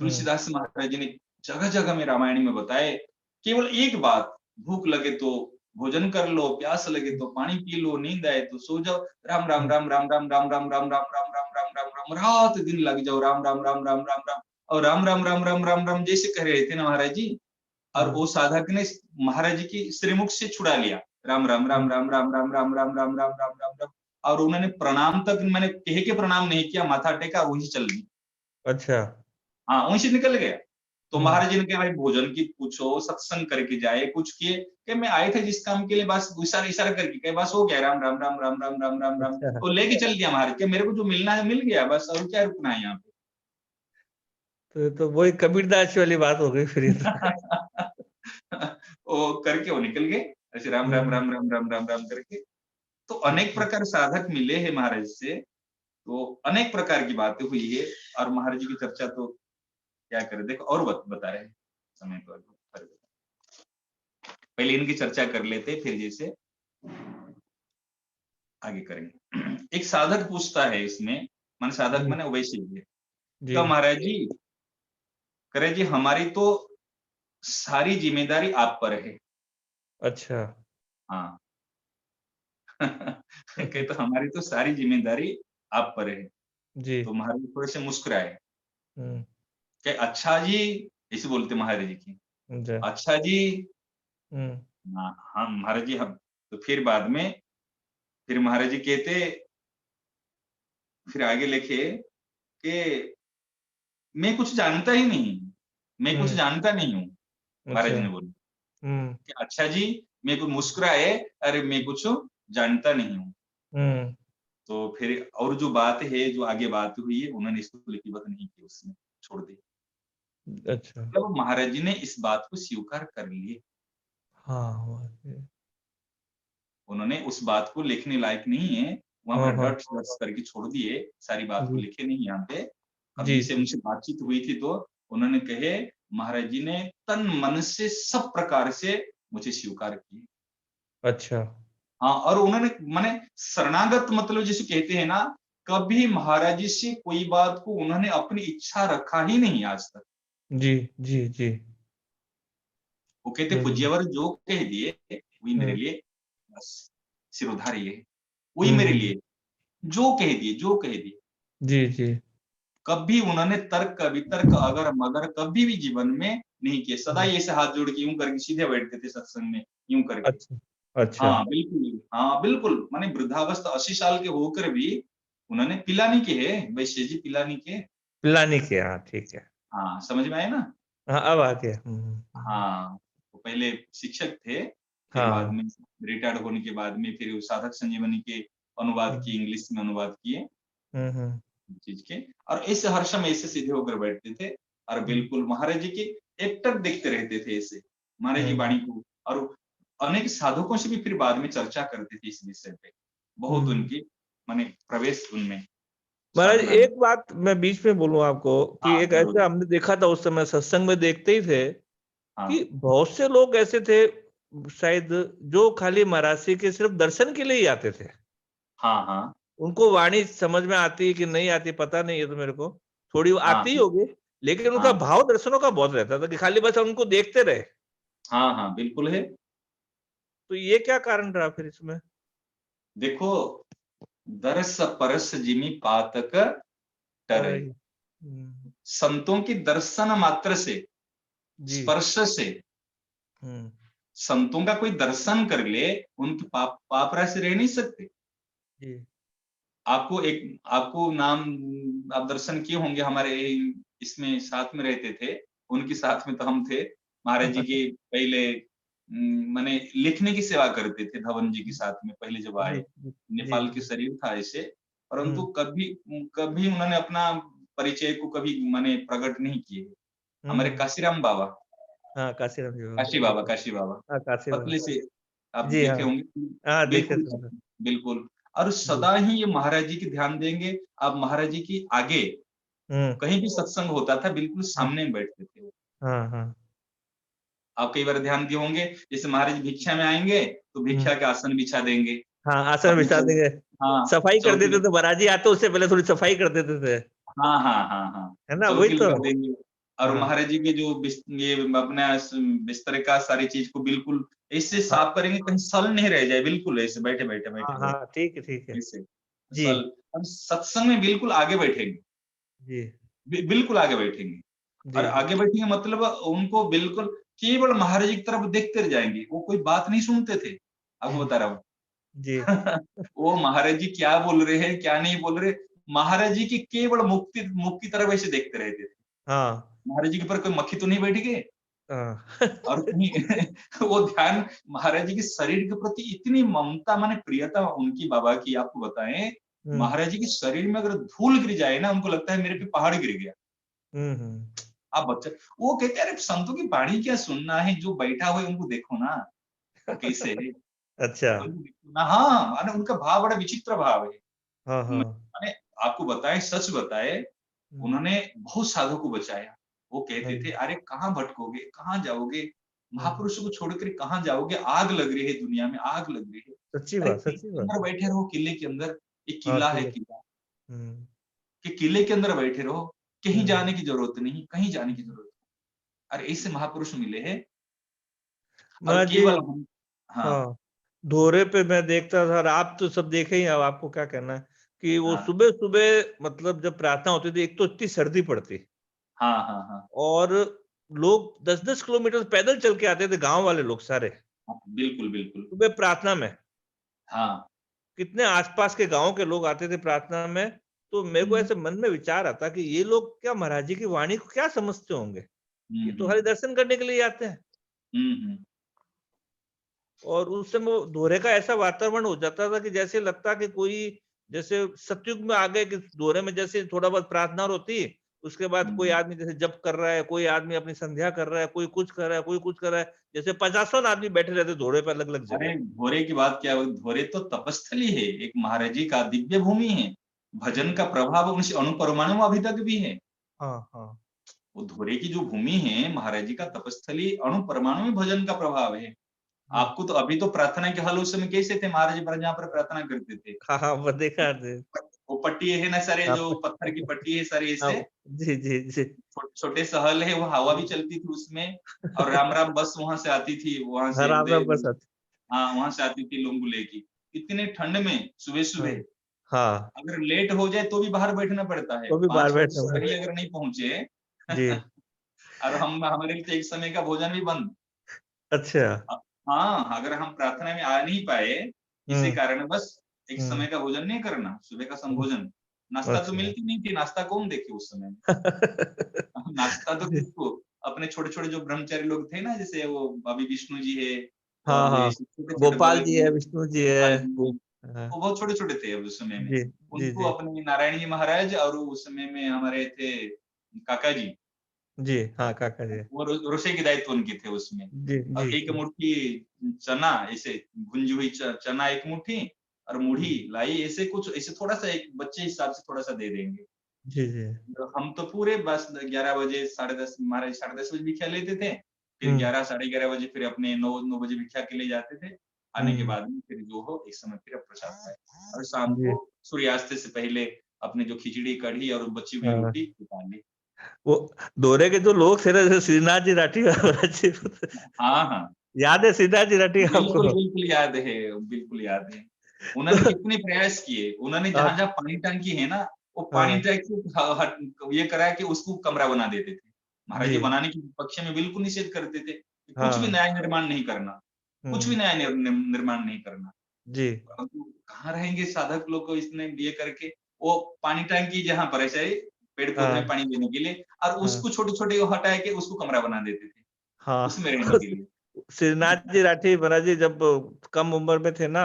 तुलसीदास महाराज जी ने जगह जगह में रामायण में बताए, केवल एक बात, भूख लगे तो भोजन कर लो, प्यास लगे तो पानी पी लो, नींद आए तो सो जाओ, राम राम राम राम राम राम राम राम राम राम राम राम राम राम, रात दिन लग जाओ राम राम राम राम राम राम, और राम राम राम राम राम राम जैसे कह रहे थे ना महाराज जी, और वो साधक ने महाराज जी की श्रीमुख से छुड़ा लिया, राम राम राम राम राम राम राम राम राम राम राम राम राम, और उन्होंने प्रणाम तक मैंने कह के प्रणाम नहीं किया, माथा टेका, वहीं चल दी। अच्छा। हाँ, वहीं से निकल गया। तो महाराज जी ने कहा भाई भोजन की पूछो, सत्संग करके जाए, कुछ किए कि मैं आए थे जिस काम के लिए, बस इशारा इशारा करके कहे बस हो गया, राम राम राम राम राम राम राम राम, अच्छा। तो लेके चल दिया महाराज के, मेरे को जो मिलना है मिल गया बस, और क्या रुकना है यहाँ तो वही कबीरदास वाली बात हो गई फिर ये तो। पे। वो करके वो निकल गए ऐसे राम राम राम राम राम राम राम करके। तो अनेक प्रकार साधक मिले हैं महाराज से, तो अनेक प्रकार की बातें हुई है, और महाराज जी की चर्चा तो क्या करे, देखो और बता रहे हैं समय तो पहले इनकी चर्चा कर लेते, फिर जैसे आगे करेंगे। एक साधक पूछता है इसमें, मन साधक माने वैसे ही है, जी। तो महाराज जी करे जी हमारी तो सारी जिम्मेदारी आप पर है। अच्छा। हाँ। कहते तो हमारी तो सारी जिम्मेदारी आप पर है। जी। तो महाराज जी थोड़े से मुस्कुराए, हम्म। कि अच्छा जी, ऐसे बोलते महाराज जी की, अच्छा। अच्छा जी। हम्म। हाँ महाराज जी, हम तो फिर बाद में फिर महाराज जी कहते, फिर आगे लिखे कि मैं कुछ जानता ही नहीं, मैं कुछ जानता नहीं हूँ। महाराज जी अच्छा। ने बोला हम्म। कि अच्छा जी, मैं कुछ मुस्कुराए, अरे मैं कुछ जानता नहीं हूँ। हम्म। तो फिर और जो बात है, जो आगे बात हुई है, उन्होंने इसको लिपिबद्ध नहीं की, उसमें छोड़ दी। अच्छा। मतलब महाराज जी ने इस बात को स्वीकार कर लिए, हाँ। उन्होंने उस बात को लिखने लायक नहीं है, वहां हाँ पर हाँ। डट करके छोड़ दिए, सारी बात को जी लिखे नहीं यहाँ पे। अब जी जैसे उनसे बातचीत हुई थी तो उन्होंने कहे महाराज जी ने तन मन से सब प्रकार से मुझे स्वीकार किए। अच्छा। हाँ, और उन्होंने माने शरणागत मतलब जिसे कहते हैं ना, कभी महाराज जी से कोई बात को उन्होंने अपनी इच्छा रखा ही नहीं आज तक। जी जी जी। वो कहते पूज्यवर जो कह दिए वही मेरे हम्म लिए बस सिरोधार्य है, वही मेरे हम्म। लिए जो कह दिए, जो कह दिए। जी जी। कभी उन्होंने तर्क वितर्क अगर मगर कभी भी जीवन में नहीं किए, सदा ही ऐसे हाथ जोड़ के यूं करके सीधे बैठते थे सत्संग में, यूं करके। अच्छा। अच्छा। हाँ बिल्कुल, हाँ बिल्कुल, माने वृद्धावस्था 80 साल के होकर भी उन्होंने पिलानी के है, वैश्य जी पिलानी के। पिलानी के, हाँ ठीक है। हाँ समझ में आए ना। हाँ अब आ गया। हाँ, वो पहले शिक्षक थे, फिर बाद हाँ। में रिटायर्ड होने के बाद में फिर वो साधक संजीवनी के अनुवाद किए, इंग्लिश में अनुवाद किए हम्म। चीज के, और ऐसे हर समय ऐसे सीधे होकर बैठते थे, और बिल्कुल महाराज जी की एकटक देखते रहते थे ऐसे महाराज जी वाणी को, और अनेक साधकों से भी फिर बाद में चर्चा करते थे इस विषय पे, बहुत उनकी माने प्रवेश उनमें महाराज साधना में। एक बात मैं बीच में बोलूं आपको कि हाँ एक जरूर। ऐसे हमने देखा था उस समय सत्संग में देखते ही थे हाँ कि बहुत से लोग ऐसे थे शायद जो खाली महाराज के सिर्फ दर्शन के लिए ही आते थे। हाँ हाँ उनको वाणी समझ में आती कि नहीं आती पता नहीं है, तो मेरे को थोड़ी हाँ आती ही होगी, लेकिन उनका हाँ भाव दर्शनों का बहुत रहता था कि खाली बस हम उनको देखते रहे। हाँ हाँ बिल्कुल है। तो ये क्या कारण रहा फिर इसमें? देखो, दरस परस जिमि पातक टरे, संतों की दर्शन मात्र से, जी। स्पर्श से, हम्म। संतों का कोई दर्शन कर ले, उनके पाप राशि रह नहीं सकते। जी आपको नाम, आप दर्शन किए होंगे, हमारे इसमें साथ में रहते थे, उनके साथ में तो हम थे, महाराज जी की पहले माने लिखने की सेवा करते थे धवन जी के साथ में, पहले जब जी आए, जी नेपाल के जी। शरीर था ऐसे, परंतु कभी कभी उन्होंने अपना परिचय को कभी माने प्रकट नहीं किए। हमारे काशीराम बाबा, हाँ काशीराम जी काशी बाबा हाँ काशी बाबा। पतले से, आप जी हाँ देखे होंगे। हाँ देखे बिल्कुल सुना। बिल्कुल, और जी। सदा ही ये महाराज जी की ध्यान देंगे। आप महाराज जी की आगे हम्म। कहीं भी सत्संग होता था, बिल्कुल सामने में बैठते थे वो। हाँ हाँ। आप कई बार ध्यान दिए होंगे, जैसे महाराज भिक्षा में आएंगे तो भिक्षा के आसन बिछा देंगे हाँ आसन अपने बिछा देंगे। हाँ सफाई कर चौकी, देते थे महाराज जी आते उससे पहले थोड़ी सफाई कर देते थे, हाँ हाँ हाँ हाँ है ना? वही चौकी तो। लगा देंगे। और हाँ महाराज जी के जो ये अपना बिस्तर का सारी चीज को बिल्कुल ऐसे हाँ साफ करेंगे, कहीं सल नहीं रह जाए, बिल्कुल ऐसे बैठे बैठे बैठे हाँ बैठे हाँ ठीक है। ऐसे जी सल। और सत्संग में बिल्कुल आगे बैठेंगे, जी बिल्कुल आगे बैठेंगे। और जी आगे बैठेंगे मतलब उनको बिल्कुल केवल महाराज जी की तरफ देखते रह जाएंगे, वो कोई बात नहीं सुनते थे। आपको बता रहा हूँ। जी। वो महाराज जी क्या बोल रहे हैं क्या नहीं बोल रहे, महाराज जी की केवल मुख की तरफ ऐसे देखते रहते थे। हाँ। महाराज जी के ऊपर कोई मक्खी तो नहीं बैठ गए, हाँ। और वो ध्यान महाराज जी के शरीर के प्रति इतनी ममता माने प्रियता उनकी बाबा की, आपको बताएं महाराज जी के शरीर में अगर धूल गिर जाए ना, उनको लगता है मेरे पे पहाड़ गिर गया। हम्म। आप बच्चे, वो कहते हैं अरे संतों की वाणी क्या सुनना है, जो बैठा हुआ है उनको देखो ना, वो कैसे है, अच्छा। उनको देखो ना। हाँ, माने उनका भाव बड़ा विचित्र भाव है। हाँ हाँ। माने आपको बताएं, सच बताए, उन्होंने बहुत साधु को बचाया। वो कहते थे अरे कहाँ भटकोगे, कहाँ जाओगे, महापुरुषों को छोड़कर कहाँ जाओगे, आग लग रही है दुनिया में, आग लग रही है। सच्ची अरे बात, किले सच्ची के बात। अंदर बैठे रहो, किले के अंदर, एक हाँ, किला है किले। किला, हम्म। कि किले के अंदर बैठे रहो, कहीं जाने की जरूरत नहीं, कहीं जाने की जरूरत नहीं। अरे ऐसे महापुरुष मिले हैं, और महाराज जी। केवल हम, हाँ हाँ, धोरे पे मैं देखता था, और आप तो सब देखे ही, अब आपको क्या कहना है कि वो हाँ सुबह सुबह मतलब जब प्रार्थना होती थी, एक तो इतनी सर्दी पड़ती, हाँ हाँ हाँ और लोग 10-10 किलोमीटर पैदल चल के आते थे, गांव वाले लोग सारे, हाँ, बिल्कुल बिल्कुल। सुबह प्रार्थना में। हाँ कितने आसपास के गांव के लोग आते थे प्रार्थना में। तो मेरे को ऐसे मन में विचार आता कि ये लोग क्या महाराज जी की वाणी को क्या समझते होंगे, ये तो हरि दर्शन करने के लिए आते हैं। हम्म। और उस समय वो दोहरे का ऐसा वातावरण हो जाता था कि जैसे लगता कि कोई, जैसे सतयुग में आ गए कि दोहरे में जैसे थोड़ा बहुत प्रार्थना होती, उसके बाद कोई आदमी जैसे जप कर रहा है, कोई आदमी अपनी संध्या कर रहा है, कोई कुछ कर रहा है, कोई कुछ कर रहा है, जैसे 50 आदमी बैठे रहते दोहरे पे अलग अलग अरे जगह। घोरे की बात क्या है, घोरे तो तपस्थली है, एक महाराज जी का दिव्य भूमि है, भजन का प्रभाव उनसे अणुपरमाणु अभी तक भी है। हाँ हाँ। वो धोरे की जो भूमि है, महाराज जी का तपस्थली, अणुपरमाणु में भजन का प्रभाव है। आपको तो अभी तो प्रार्थना के हाल उस समय कैसे थे, महाराज जी जहाँ पर प्रार्थना करते थे, हाँ हाँ, वो देखा थे। वो पट्टी है ना सारे, हाँ, जो पत्थर की पट्टी है सारी, हाँ, ऐसे जी जी जी। छोटे सहल है, वो हवा भी चलती थी उसमें, और राम राम बस वहां से आती थी, वहां हाँ, से राम उदय, राम बरसात। हाँ वहां से आती थी लोंगुले की। इतने ठंड में सुबह हाँ सुबह हाँ, अगर लेट हो जाए तो भी बाहर बैठना पड़ता है, तो भी बाहर 5 बैठना सही पड़ा। अगर नहीं पहुंचे जी। और हम, हमारे लिए तो एक समय का भोजन भी बंद। अच्छा। हाँ, अगर हम प्रार्थना में आ नहीं पाए किसी हम्म कारण बस, एक समय हम्म। का भोजन नहीं करना, सुबह का संभोजन, नाश्ता तो अच्छा। मिलती नहीं थी, नाश्ता कौन देखे उस समय में। नाश्ता तो जी। किसको, अपने छोटे छोटे जो ब्रह्मचारी लोग थे ना, जैसे वो अभी विष्णु जी है, हाँ और हाँ, ऐसे छोटे छोटे गोपाल बालक जी है, लोग, विष्णु जी है, गोपाल जी, हाँ, वो बहुत छोटे छोटे थे उस समय में। जी जी उनको जी अपने नारायण जी महाराज, और उस समय में हमारे थे काका जी, जी। हाँ, काका जी। वो रोशे के दायित्व उनके थे उसमें। जी जी और एक जी मुट्ठी चना, ऐसे भुंजी हुई चना एक मुट्ठी, और मुढ़ी लाई, ऐसे कुछ ऐसे थोड़ा सा, एक बच्चे हिसाब से थोड़ा सा दे देंगे। जी जी। तो हम तो पूरे बस 11 बजे, 10:30, महाराज 10:30 बजे भिक्षा लेते थे, फिर 11 साढ़े 11 बजे फिर अपने 9 बजे भिक्षा के लिए जाते थे। आने के हम्म। बाद में फिर जो हो एक समय फिर प्रसाद खाए, और शाम जी। को सूर्यास्त से पहले अपने जो खिचड़ी कढ़ी और बची हुई हाँ, रोटी निकाल ली। वो दोहरे के जो लोग थे ना, जैसे श्रीनाथ जी राठी महाराज जी, हाँ हाँ, याद है श्रीनाथ जी राठी बिल्कुल आपको? बिल्कुल याद है, बिल्कुल याद है। तो उन्होंने कितने प्रयास किए, उन्होंने जहां आप, जहां पानी टंकी है ना, वो पानी हाँ टैंकी ये करा के उसको कमरा बना देते थे। महाराज जी। जी बनाने के पक्ष में बिल्कुल निषेध करते थे कि कुछ भी हाँ। नया निर्माण नहीं करना, कुछ भी हम्म। नया निर्माण नहीं करना। जी। परंतु कहाँ रहेंगे साधक लोग को इसने ये करके, वो पानी टंकी जहाँ पर ऐसे पेड़ पौधे में हाँ पानी देने के लिए, और हाँ उसको छोटे छोटे हटा के उसको कमरा बना देते थे, हाँ। उसमें रहने के लिए। श्रीनाथ जी राठी महाराज जी जब कम उम्र में थे ना,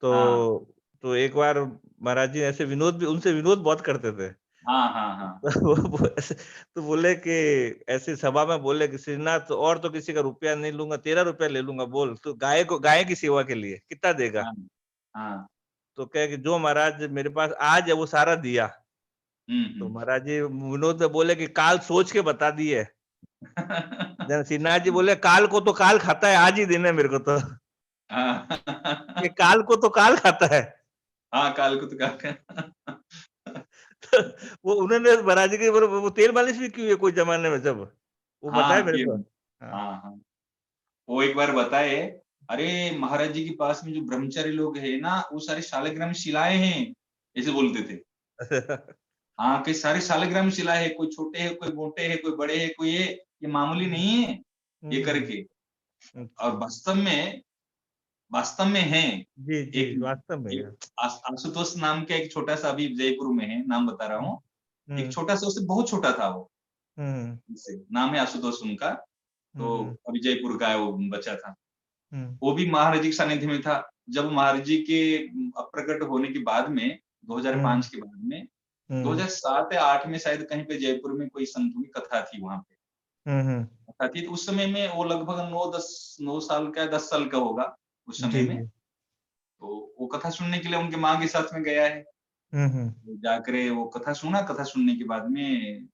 हाँ तो एक बार महाराज जी ऐसे विनोद भी, उनसे विनोद बहुत करते थे। हाँ हाँ हाँ हाँ वो ऐसे तो बोले कि, ऐसे सभा में बोले कि श्रीनाथ, और तो किसी का रुपया नहीं लूंगा, 13 रुपया ले लूंगा, बोल तो गाय की सेवा के लिए कितना देगा? हाँ हाँ। तो कहे कि जो महाराज मेरे पास आज है वो सारा दिया। तो हुँ। महाराज जी विनोद में बोले कि काल सोच के बता दिए। जन श्रीनाथ जी बोले, काल को तो काल खाता है, आज ही दिन है मेरे को तो। ये हाँ। काल को तो काल खाता है। हाँ, काल को तो काल तो वो उन्होंने महाराज जी के ऊपर वो तेल मालिश भी की है कोई जमाने में, जब वो बताया हाँ, मेरे किए को। हुए। हाँ। हाँ, हाँ। वो एक बार बताए, अरे महाराज जी के पास में जो ब्रह्मचारी लोग हैं ना, वो सारे शालिग्राम शिलाएँ हैं, ऐसे बोलते थे। हाँ, कि सारे शालिग्राम शिला है, कोई छोटे हैं, कोई मोटे हैं, कोई बड़े हैं, कोई ये मामूली नहीं है। ये करके, अच्छा। और वास्तव में है। जी जी, एक वास्तव में है। आशुतोष नाम का एक छोटा सा, अभी जयपुर में है, नाम बता रहा हूँ, एक छोटा सा, उससे बहुत छोटा था वो, नाम है आशुतोष उनका, तो अभी जयपुर का है वो बच्चा था, वो भी महाराज जी के सानिध्य में था। जब महाराज जी के अप्रकट होने के बाद में 2005 के बाद में 2007 या 8 में शायद कहीं पे जयपुर में कोई संतों की कथा थी, वहां पे कथा थी, तो उस समय में वो लगभग 9 साल का, 10 साल का होगा उस समय जी में। जी। तो वो कथा सुनने के लिए उनके माँ के साथ में गया है, तो जाकर वो कथा सुना, कथा सुनने के बाद में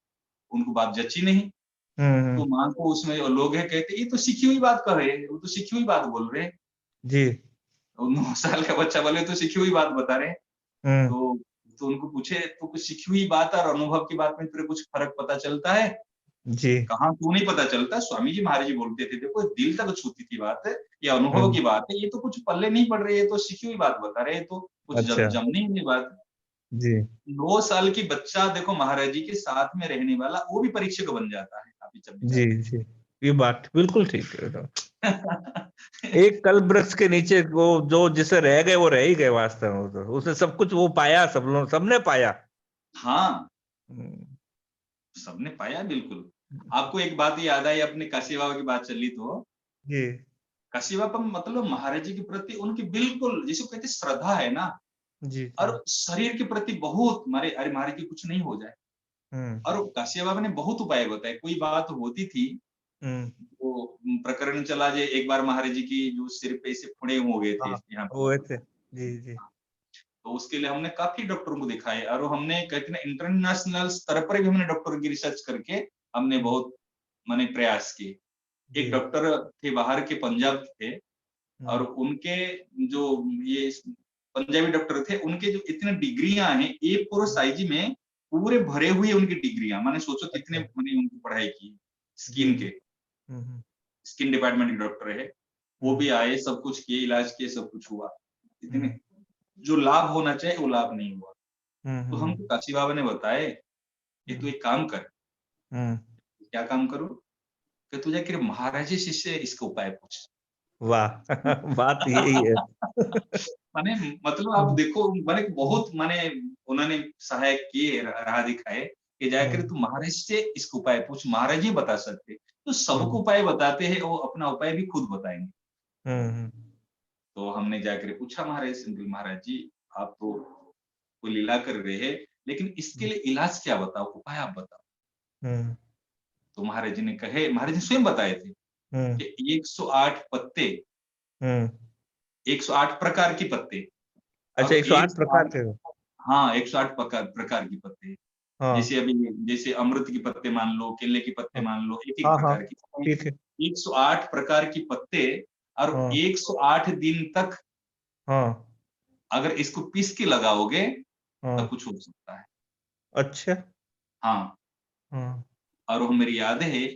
उनको बात जची नहीं, तो माँ को, उसमें लोग है कहते ये तो सीखी हुई बात कर रहे हैं, वो तो सीखी हुई बात बोल रहे हैं, जी। तो 9 साल का बच्चा बोले तो सीखी हुई बात बता रहे हैं। तो उनको पूछे, तो कुछ सीखी हुई बात और अनुभव की बात में तेरे कुछ फर्क पता चलता है? जी। कहाँ, क्यों नहीं पता चलता? स्वामी जी महाराज जी बोलते थे, देखो दिल तक छूती थी बात, ये अनुभव की बात है, ये तो कुछ पल्ले नहीं पड़ रही है, तो सीखी हुई बात बता रहे हैं, तो कुछ अच्छा। जमनी ही नहीं बात। जी 9 साल की बच्चा देखो महाराज जी के साथ में रहने वाला, वो भी परीक्षक बन जाता है, आप ही जी जी, ये बात बिल्कुल ठीक है एकदम। एक कल्प वृक्ष के नीचे वो जो जिसे रह गए वो रह ही गए वास्तव में, तो उसने सब कुछ वो पाया, सब लोग, सबने पाया। हाँ, सबने पाया बिल्कुल। आपको एक बात याद आई, अपने काशी बाबा की बात चली तो, जी काशी बाबा मतलब महाराज जी के प्रति उनकी बिल्कुल, जिसे कहते श्रद्धा है ना, जी जी। और शरीर के प्रति बहुत, मारे अरे महाराज जी कुछ नहीं हो जाए, और काशी बाबा ने बहुत उपाय बताए। कोई बात होती थी, वो प्रकरण चला जे, एक बार महाराज जी की जो सिर पे से फोड़े हो गए थे हाँ, यहाँ पे, वो थे। जी जी। तो उसके लिए हमने काफी डॉक्टरों को दिखाए, और हमने कहते ना इंटरनेशनल स्तर पर भी हमने डॉक्टरों की रिसर्च करके हमने बहुत माने प्रयास किए। एक डॉक्टर थे बाहर के, पंजाब थे, और उनके जो ये पंजाबी डॉक्टर थे, उनके जो इतने डिग्रियां हैं A4 साइज में, पूरे भरे हुए उनकी डिग्रियां, माने सोचो कितने मैंने उनकी पढ़ाई की, स्किन के, स्किन डिपार्टमेंट के डॉक्टर है, वो भी आए, सब कुछ किए, इलाज किए, सब कुछ हुआ, इतने जो लाभ होना चाहिए वो लाभ नहीं हुआ। तो हमको काशी बाबा ने बताए कि तू एक काम कर। क्या काम करूं? कि तू जाके महाराज जी से इसका उपाय पूछ। वाह बात यही है। माने मतलब आप देखो, माने बहुत, माने उन्होंने सहायक किए, राह दिखाए कि जाकर तू महाराज से इसका उपाय पूछ, महाराज जी बता सकते, तो सबको उपाय बताते हैं, वो अपना उपाय भी खुद बताएंगे। तो हमने जाकर पूछा महाराज से, महाराज जी आप तो कोई लीला कर रहे हैं, लेकिन इसके लिए इलाज क्या बताओ, उपाय आप बताओ। तो महाराज जी ने कहे, महाराज जी स्वयं बताए थे कि 108 पत्ते, 108 प्रकार की पत्ते, अच्छा, और 108 प्रकार 108, के। हाँ 108 प्रकार की पत्ते, जैसे अभी जैसे अमृत के पत्ते मान लो, केले के पत्ते मान लो, एक एक हाँ हाँ, प्रकार की, ठीक है। 108 प्रकार की पत्ते, और 108 दिन तक अगर इसको पीस के लगाओगे तब कुछ हो सकता है। अच्छा। हाँ, और वो मेरी याद है,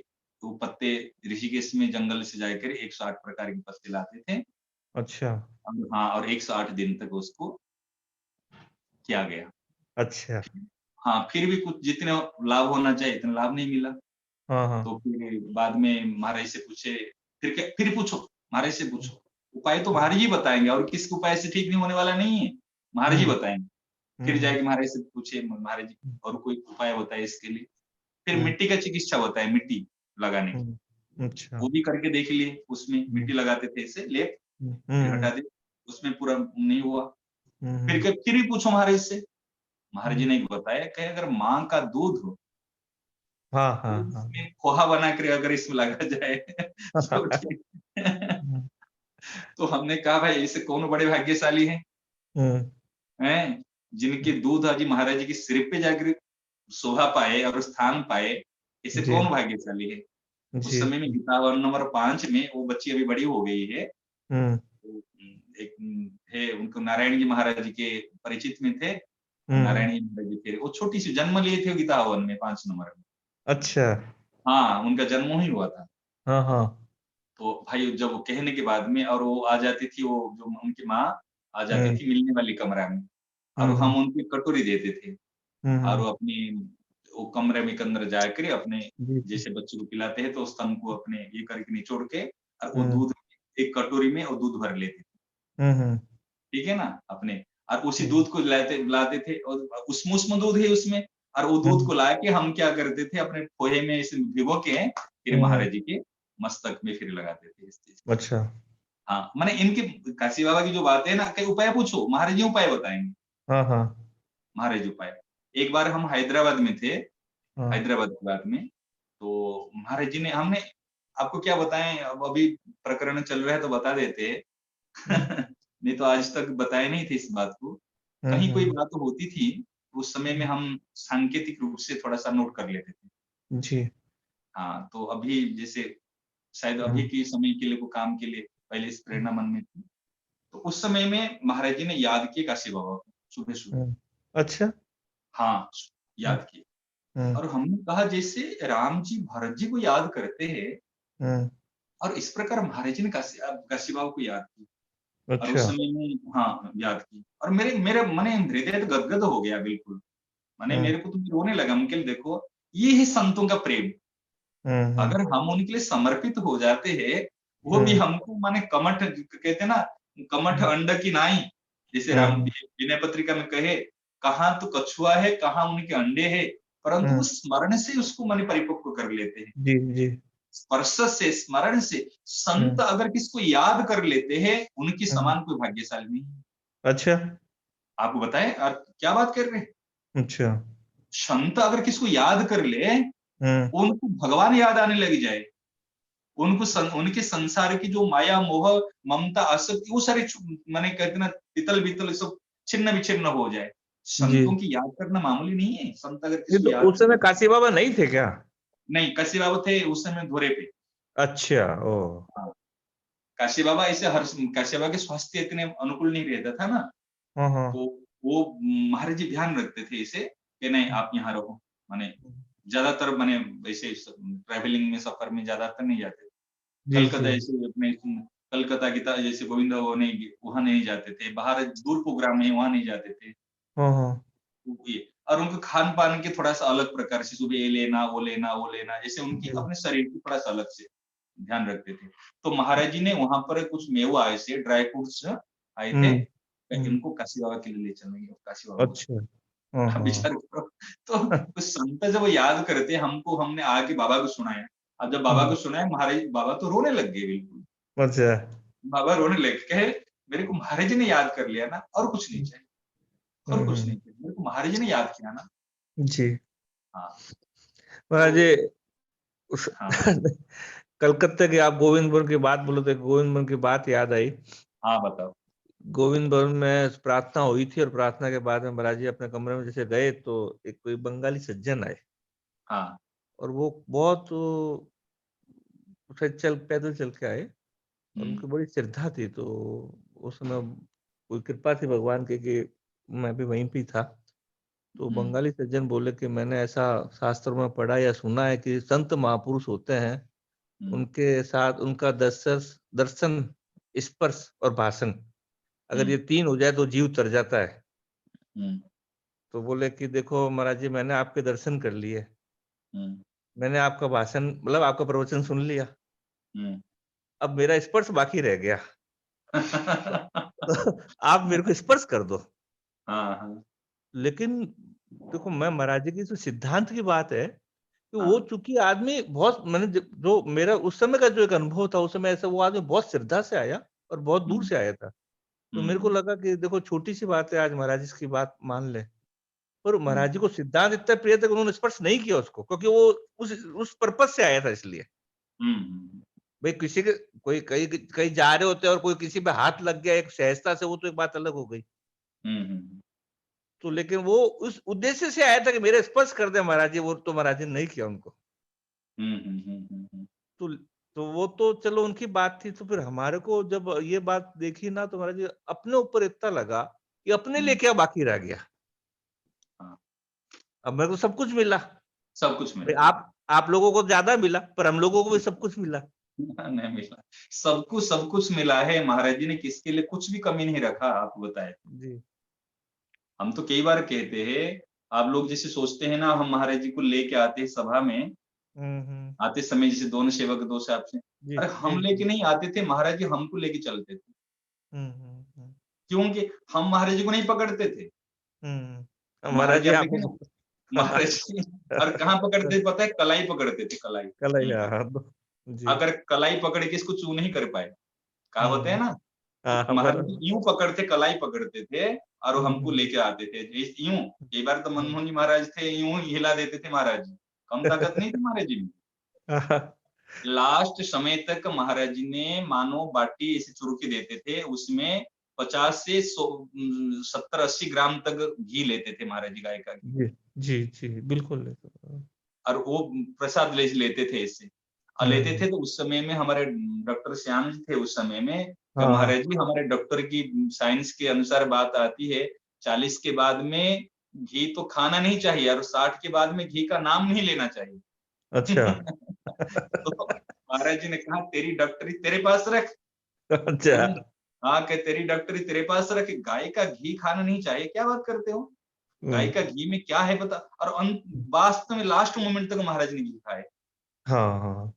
तो पत्ते ऋषिकेश में जंगल से जाकर 108 प्रकार के पत्ते लाते थे। अच्छा। हाँ, और 108 दिन तक उसको किया गया। अच्छा। हाँ, फिर भी कुछ जितने लाभ होना चाहिए इतना लाभ नहीं मिला। तो फिर बाद में महाराज से पूछे, फिर पूछो, महाराज से पूछो, उपाय तो महाराज जी बताएंगे, और किस उपाय से ठीक नहीं होने वाला नहीं है, महाराज जी बताएंगे। फिर जाके महाराज से पूछे, महाराज जी और कोई उपाय बताए इसके लिए। फिर मिट्टी का चिकित्सा बताया, मिट्टी लगाने की। अच्छा। वो भी करके देख लिए, उसमें मिट्टी लगाते थे ऐसे लेप, फिर हटा दे, उसमें पूरा नहीं हुआ। फिर भी पूछो महाराज से, महाराज जी ने बताया कि अगर माँ का दूध हो, तो इसमें पोहा बना कर अगर इसमें लगा जाए तो ठीक। तो हमने कहा भाई इसे कौन बड़े भाग्यशाली हैं, जिनके दूध आज महाराज जी के सिर पे जाकर शोभा पाए और स्थान पाए, इसे जी कौन भाग्यशाली है। उस जी। समय में गीता नंबर 5 में वो बच्ची अभी बड़ी हो गई है, तो एक है, उनको नारायण जी महाराज जी के परिचित में थे, नारायण जी महाराज जी थे, वो छोटी सी जन्म लिए थे गीता हवन में 5 नंबर में। अच्छा। हाँ, उनका जन्म ही हुआ था। हाँ हाँ। तो भाई जब वो कहने के बाद में, और वो आ जाती थी, वो जो उनकी माँ आ जाती थी मिलने वाली कमरा में, और हम उनकी कटोरी देते थे, और वो अपनी वो कमरे में के अंदर जाकर अपने जी जैसे बच्चों को पिलाते हैं तो स्तन को अपने ये करके निचोड़ के और वो हम्म दूध एक कटोरी में वो दूध भर लेते थे, हम्म ठीक है ना अपने, और उसी हम्म दूध को लाते थे और उसमें दूध है उसमें, और वो दूध को ला के हम क्या करते थे अपने पोहे में इसे भिगो के फिर हम्म, महाराज जी के मस्तक में फिर लगाते थे इस चीज। अच्छा हाँ मैंने इनकी काशी बाबा की जो बातें है ना, कई उपाय पूछो महाराज जी उपाय बताएंगे। हाँ हाँ महाराज जी उपाय, एक बार हम हैदराबाद में थे, हाँ हैदराबाद की बात में, तो महाराज जी ने, हमने आपको क्या बताएं, अब अभी प्रकरण चल रहा है तो बता देते नहीं तो आज तक बताए नहीं थे इस बात को। कहीं कोई बात होती थी तो उस समय में हम सांकेतिक रूप से थोड़ा सा नोट कर लेते थे। जी हाँ तो अभी जैसे शायद अभी हम्म, के समय के लिए, वो काम के लिए पहले इस प्रेरणा मन में थी, तो उस समय में महाराज जी ने याद किए काशी बाबा को सुबह सुबह। अच्छा हाँ हम्म याद किए, हम्म और हमने कहा जैसे राम जी भरत जी को याद करते हैं हम्म, और इस प्रकार महाराज जी ने काशी बाबा को याद की, और अच्छा उस समय में हाँ याद की, और मेरे मेरे मने हृदय तो गदगद हो गया बिल्कुल, माने हम्म मेरे को तो रोने लगा। मुझे देखो ये है संतों का प्रेम, हम्म अगर हम उनके लिए समर्पित हो जाते हैं, वो भी हम्म हमको माने कमठ कहते हैं ना, कमठ हम्म अंड की नाई, जैसे राम हम्म विनय पत्रिका में कहे, कहाँ तो कछुआ है कहाँ उनके अंडे है, परंतु वो हम्म, स्मरण से उसको माने परिपक्व कर लेते हैं। जी जी स्पर्श से, स्मरण से संत हम्म, अगर किसको याद कर लेते हैं, उनकी हम्म, समान कोई भाग्यशाली नहीं है। अच्छा आपको बताएं और क्या बात कर रहे हैं, अच्छा संत अगर किसको याद कर ले, हम्म उनको भगवान याद आने लग जाए, उनको उनके संसार की जो माया मोह ममता आसक्ति वो सारे माने कहते ना तितल बितल सब छिन्न विच्छिन्न हो जाए। जी संतों की याद करना मामूली नहीं है, संत अगर ये किसी को तो याद उस कर समय ले। काशी बाबा नहीं थे क्या? नहीं काशी बाबा थे उस समय धोरे पे। अच्छा ओ हाँ, काशी बाबा ऐसे हर, काशी बाबा के स्वास्थ्य इतने अनुकूल नहीं रहता था ना, हाँ हाँ तो वो महाराज जी ध्यान रखते थे इसे कि नहीं आप यहाँ रहो, माने ज्यादातर माने वैसे ट्रैवलिंग में सफर में ज्यादातर नहीं जाते। जी कलकत्ता जी ऐसे अपने कलकत्ता की जैसे गोविंद वो नहीं वहां नहीं जाते थे, बाहर दूर प्रोग्राम है वहां नहीं जाते थे। हाँ हाँ तो ये और उनके खान पान के थोड़ा सा अलग प्रकार से, सुबह ये लेना वो लेना वो लेना, जैसे उनकी जी अपने शरीर की थोड़ा सा अलग से ध्यान रखते थे। तो महाराज जी ने वहां पर कुछ मेवा ऐसे ड्राई फ्रूट्स आए थे, हम्म हम्म, इनको काशी बाबा के लिए ले चलेंगे, काशी बाबा को अच्छा हाँ आप हाँ विचार करो। तो उस संत जब वो याद करते हमको, हमने आके बाबा को सुनाया, अब जब बाबा को हम्म, सुनाया महाराज बाबा तो रोने लग गए बिल्कुल। अच्छा बाबा रोने लगे, कहे मेरे को महाराज जी ने याद कर लिया ना, और कुछ नहीं चाहिए, और कुछ हम्म नहीं चाहिए, मेरे को महाराज जी ने याद किया ना। जी हाँ महाराज तो जी उस हाँ कलकत्ते की आप गोविंद भवन की बात बोले तो गोविंद भवन की बात याद आई। हाँ बताओ। गोविंद भवन में प्रार्थना हुई थी और प्रार्थना के बाद में महाराज जी अपने कमरे में जैसे गए तो एक कोई बंगाली सज्जन आए हाँ और वो बहुत शायद चल पैदल चल के आए और हम्म उनकी बड़ी श्रद्धा थी। तो उस समय कोई कृपा थी भगवान की कि मैं भी वहीं पे ही था। तो हम्म बंगाली सज्जन बोले कि मैंने ऐसा शास्त्रों में पढ़ा या सुना है कि संत महापुरुष होते हैं, हम्म उनके साथ उनका दर्शन दर्शन स्पर्श और भाषण अगर हम्म ये तीन हो जाए तो जीव तर जाता है। हम्म तो बोले कि देखो महाराज जी मैंने आपके दर्शन कर लिए, हम्म मैंने आपका भाषण मतलब आपका प्रवचन सुन लिया, हम्म अब मेरा स्पर्श बाकी रह गया। तो आप मेरे को स्पर्श कर दो। हाँ हाँ लेकिन देखो मैं महाराज जी की जो सिद्धांत की बात है कि वो हाँ चूंकि आदमी बहुत मैंने जो मेरा उस समय का जो एक अनुभव था उस समय ऐसा वो आदमी बहुत श्रद्धा से आया और बहुत दूर हम्म से आया था। तो मेरे को हम्म लगा कि देखो छोटी सी बात है आज महाराज जी की बात मान ले, पर महाराज जी हम्म को सिद्धांत इतना प्रिय था कि उन्होंने स्पर्श नहीं किया उसको क्योंकि वो उस पर्पज से आया था इसलिए। हम्म भाई किसी के कोई कहीं कहीं जा रहे होते हैं और कोई किसी पे हाथ लग गया एक सहजता से वो तो एक बात अलग हो गई। हम्म तो लेकिन वो उस उद्देश्य से आया था कि मेरे स्पर्श कर दे महाराज जी, वो तो महाराज जी ने नहीं किया उनको। हम्म। तो तो वो तो चलो उनकी बात थी। तो फिर हमारे को जब ये बात देखी ना तो महाराज जी अपने ऊपर इतना लगा कि अपने लिए हम्म, क्या बाकी रह गया। हाँ अब मेरे को सब कुछ मिला। सब कुछ भाई मिला। आप लोगों को ज्यादा मिला पर हम लोगों को भी सब कुछ मिला। नहीं मिला, सबको सब कुछ मिला है, महाराज जी ने किसके लिए कुछ भी कमी नहीं रखा, आपको बताए। जी हम तो कई बार कहते हैं आप लोग जैसे सोचते हैं ना, हम महाराज जी को लेके आते हैं सभा में, आते समय जैसे दोनों सेवक दो से आपसे, जी, अरे हम जी, लेके जी। नहीं आते थे, महाराज जी हमको लेके चलते थे। हुँ। क्योंकि हम महाराज जी को नहीं पकड़ते थे। महाराज महाराज जी जी आप आप देखें ना, महाराज जी और कहाँ पकड़ते थे पता है? कलाई पकड़ते थे, कलाई। कलैया हाँ, जी। अगर कलाई पकड़ के इसको चू नहीं कर पाए, कहावत है हुँ, ना, हाँ, महाराज बराबर। जी यूं पकड़ते, कलाई पकड़ते थे और वो हमको हुँ। लेके आते थे। यूं कई बार तो मनमोहन जी महाराज थे, यूं ही हिला देते थे महाराज जी। कम ताकत नहीं थी महाराज जी में। लास्ट समय तक महाराज जी ने मानो बाटी ऐसे चुरकी देते थे, उसमें 50 से 70-80 ग्राम तक घी लेते थे महाराज जी, गाय का घी। जी, जी, बिल्कुल। और वो प्रसाद लेते थे इससे। लेते हुँ, थे तो उस समय में हमारे डॉक्टर श्याम जी थे उस समय में, कि हाँ, महाराज जी हमारे डॉक्टर की साइंस के अनुसार बात आती है, 40 के बाद में घी तो खाना नहीं चाहिए और 60 के बाद में घी का नाम नहीं लेना चाहिए। अच्छा। तो महाराज जी ने कहा तेरी डॉक्टरी तेरे पास रख। अच्छा। हाँ, कि तेरी डॉक्टरी तेरे पास रख, गाय का घी खाना नहीं चाहिए, क्या बात करते हो? गाय हुँ, का घी में क्या है बता। और वास्तव में लास्ट मोमेंट तक महाराज ने घी खाए। हाँ।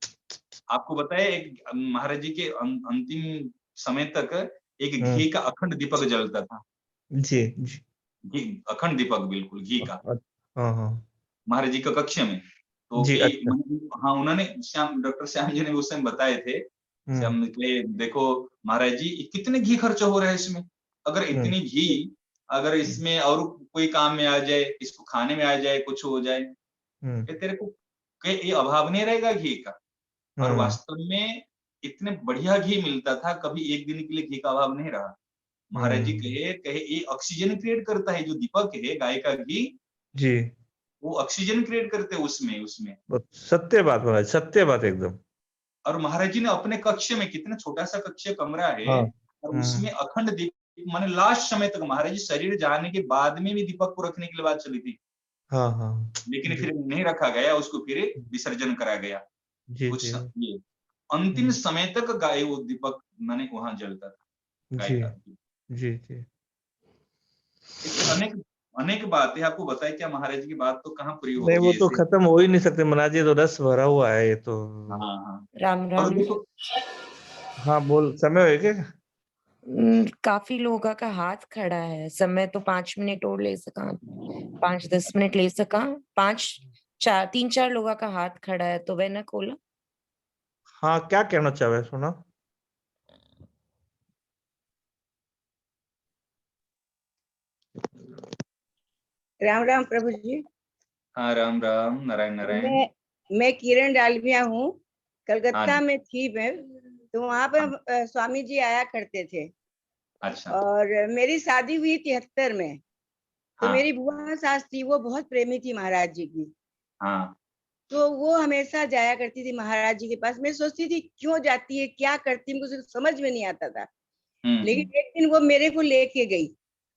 आपको बताए एक महाराज जी के अंतिम समय तक एक हुँ, घी का अखंड दीपक जलता था। जी, जी। घी अखंड दीपक बिल्कुल घी का, अ, हाँ। महाराज जी का कक्ष में। तो जी, कि अच्छा। हाँ, उन्होंने डॉक्टर श्याम जी ने उस समय बताए थे, हुँ, श्याम के देखो महाराज जी कितने घी खर्च हो रहा है इसमें। अगर हुँ, इतनी घी अगर हुँ, इसमें और कोई काम में आ जाए, इसको खाने में आ जाए, कुछ हो जाए, हुँ, कि तेरे को कि ये अभाव नहीं रहेगा घी का। और हुँ, वास्तव में इतने बढ़िया घी मिलता था, कभी एक दिन के लिए घी का अभाव नहीं रहा। महाराज जी हुँ। कहे कहे ये ऑक्सीजन क्रिएट करता है, जो दीपक है गाय का घी, जी, वो ऑक्सीजन क्रिएट करते हैं उसमें। सत्य बात महाराज, सत्य बात एकदम। और महाराज जी ने अपने कक्ष में, कितना छोटा सा कक्ष कमरा है, हाँ। और हुँ, उसमें अखंड दीप, माने लास्ट समय तक महाराज जी शरीर जाने के बाद में भी दीपक को रखने के लिए बात चली थी। हाँ। लेकिन जी, फिर नहीं रखा गया, उसको फिर विसर्जन करा गया। जी, कुछ जी। ये अंतिम हुँ, समय तक गाय वो दीपक माने वहां जलता था, गाय जी, का। जी। ऐसे अनेक अनेक बातें आपको बताए, क्या महाराज जी की बात तो कहाँ पूरी नहीं, वो होगी तो ऐसे। खत्म हो ही नहीं सकते महाराज, ये तो रस भरा हुआ है ये तो। हाँ हाँ। राम और राम। देखो, हाँ, बोल समय है क्या? काफी लोगों का हाथ खड़ा है, समय तो 5 मिनट और ले सका, 5-10 मिनट ले सका, 3-4 लोगों का हाथ खड़ा है, तो वह न खोला। हाँ, क्या कहना चाह रहे सुना? राम राम प्रभु जी। हाँ राम राम, नारायण नारायण। मैं किरण डालमिया हूँ, हाँ कलकत्ता जी। में थी मैं। तो वहां पर हाँ, स्वामी जी आया करते थे। अच्छा। और मेरी शादी हुई 73 में। तो हाँ मेरी बुआ सास थी, वो बहुत प्रेमी थी महाराज जी की। हाँ। तो वो हमेशा जाया करती थी महाराज जी के पास। मैं सोचती थी क्यों जाती है, क्या करती है, मुझे समझ में नहीं आता था। हम्म। लेकिन एक दिन वो मेरे को लेके गई।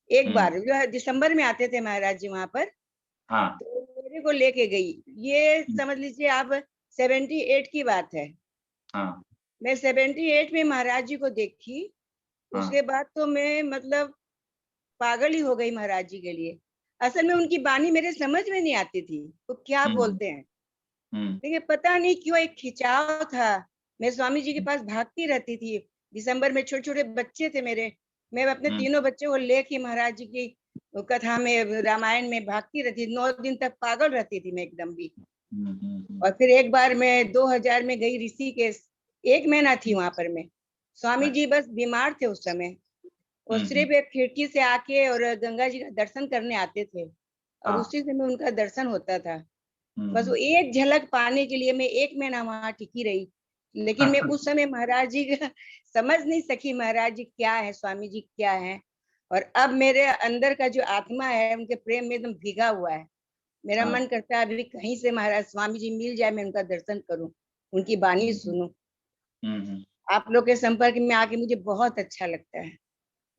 एक हम्म। बार जो है दिसंबर में आते थे महाराज जी वहां पर, हाँ। तो मेरे को लेके गई। ये हम्म, समझ लीजिए आप 78 की बात है। हाँ। मैं 78 में महाराज जी को देखी। हाँ। उसके बाद तो मैं मतलब पागल ही हो गई महाराज जी के लिए। असल में उनकी बानी मेरे समझ में नहीं आती थी, वो क्या हम्म। बोलते हैं। हम्म। लेकिन पता नहीं क्यों एक खिंचाव था। मैं स्वामी जी के पास भागती रहती थी। दिसंबर में छोटे छोटे बच्चे थे मेरे। मैं अपने हम्म। तीनों बच्चों को लेके महाराज जी की कथा में, रामायण में भागती रहती। 9 दिन तक पागल रहती थी मैं एकदम भी। और फिर एक बार मैं 2000 में गई ऋषिकेश। 1 महीना थी वहां पर मैं। स्वामी जी अच्छा। बस बीमार थे उस समय। वो हम्म। सिर्फ एक खिड़की से आके और गंगा जी का दर्शन करने आते थे, और हाँ। उसी समय उनका दर्शन होता था। बस वो हम्म। एक झलक पाने के लिए मैं 1 महीना वहां टिकी रही। लेकिन मैं उस समय महाराज जी का समझ नहीं सकी, महाराज जी क्या है, स्वामी जी क्या है। और अब मेरे अंदर का जो आत्मा है उनके प्रेम में एकदम भीगा हुआ है। मेरा हाँ। मन करता है अभी कहीं से महाराज स्वामी जी मिल जाए, मैं उनका दर्शन करूं, उनकी बानी हम्म। सुनूं। हम्म। आप लोग के संपर्क में आके मुझे बहुत अच्छा लगता है।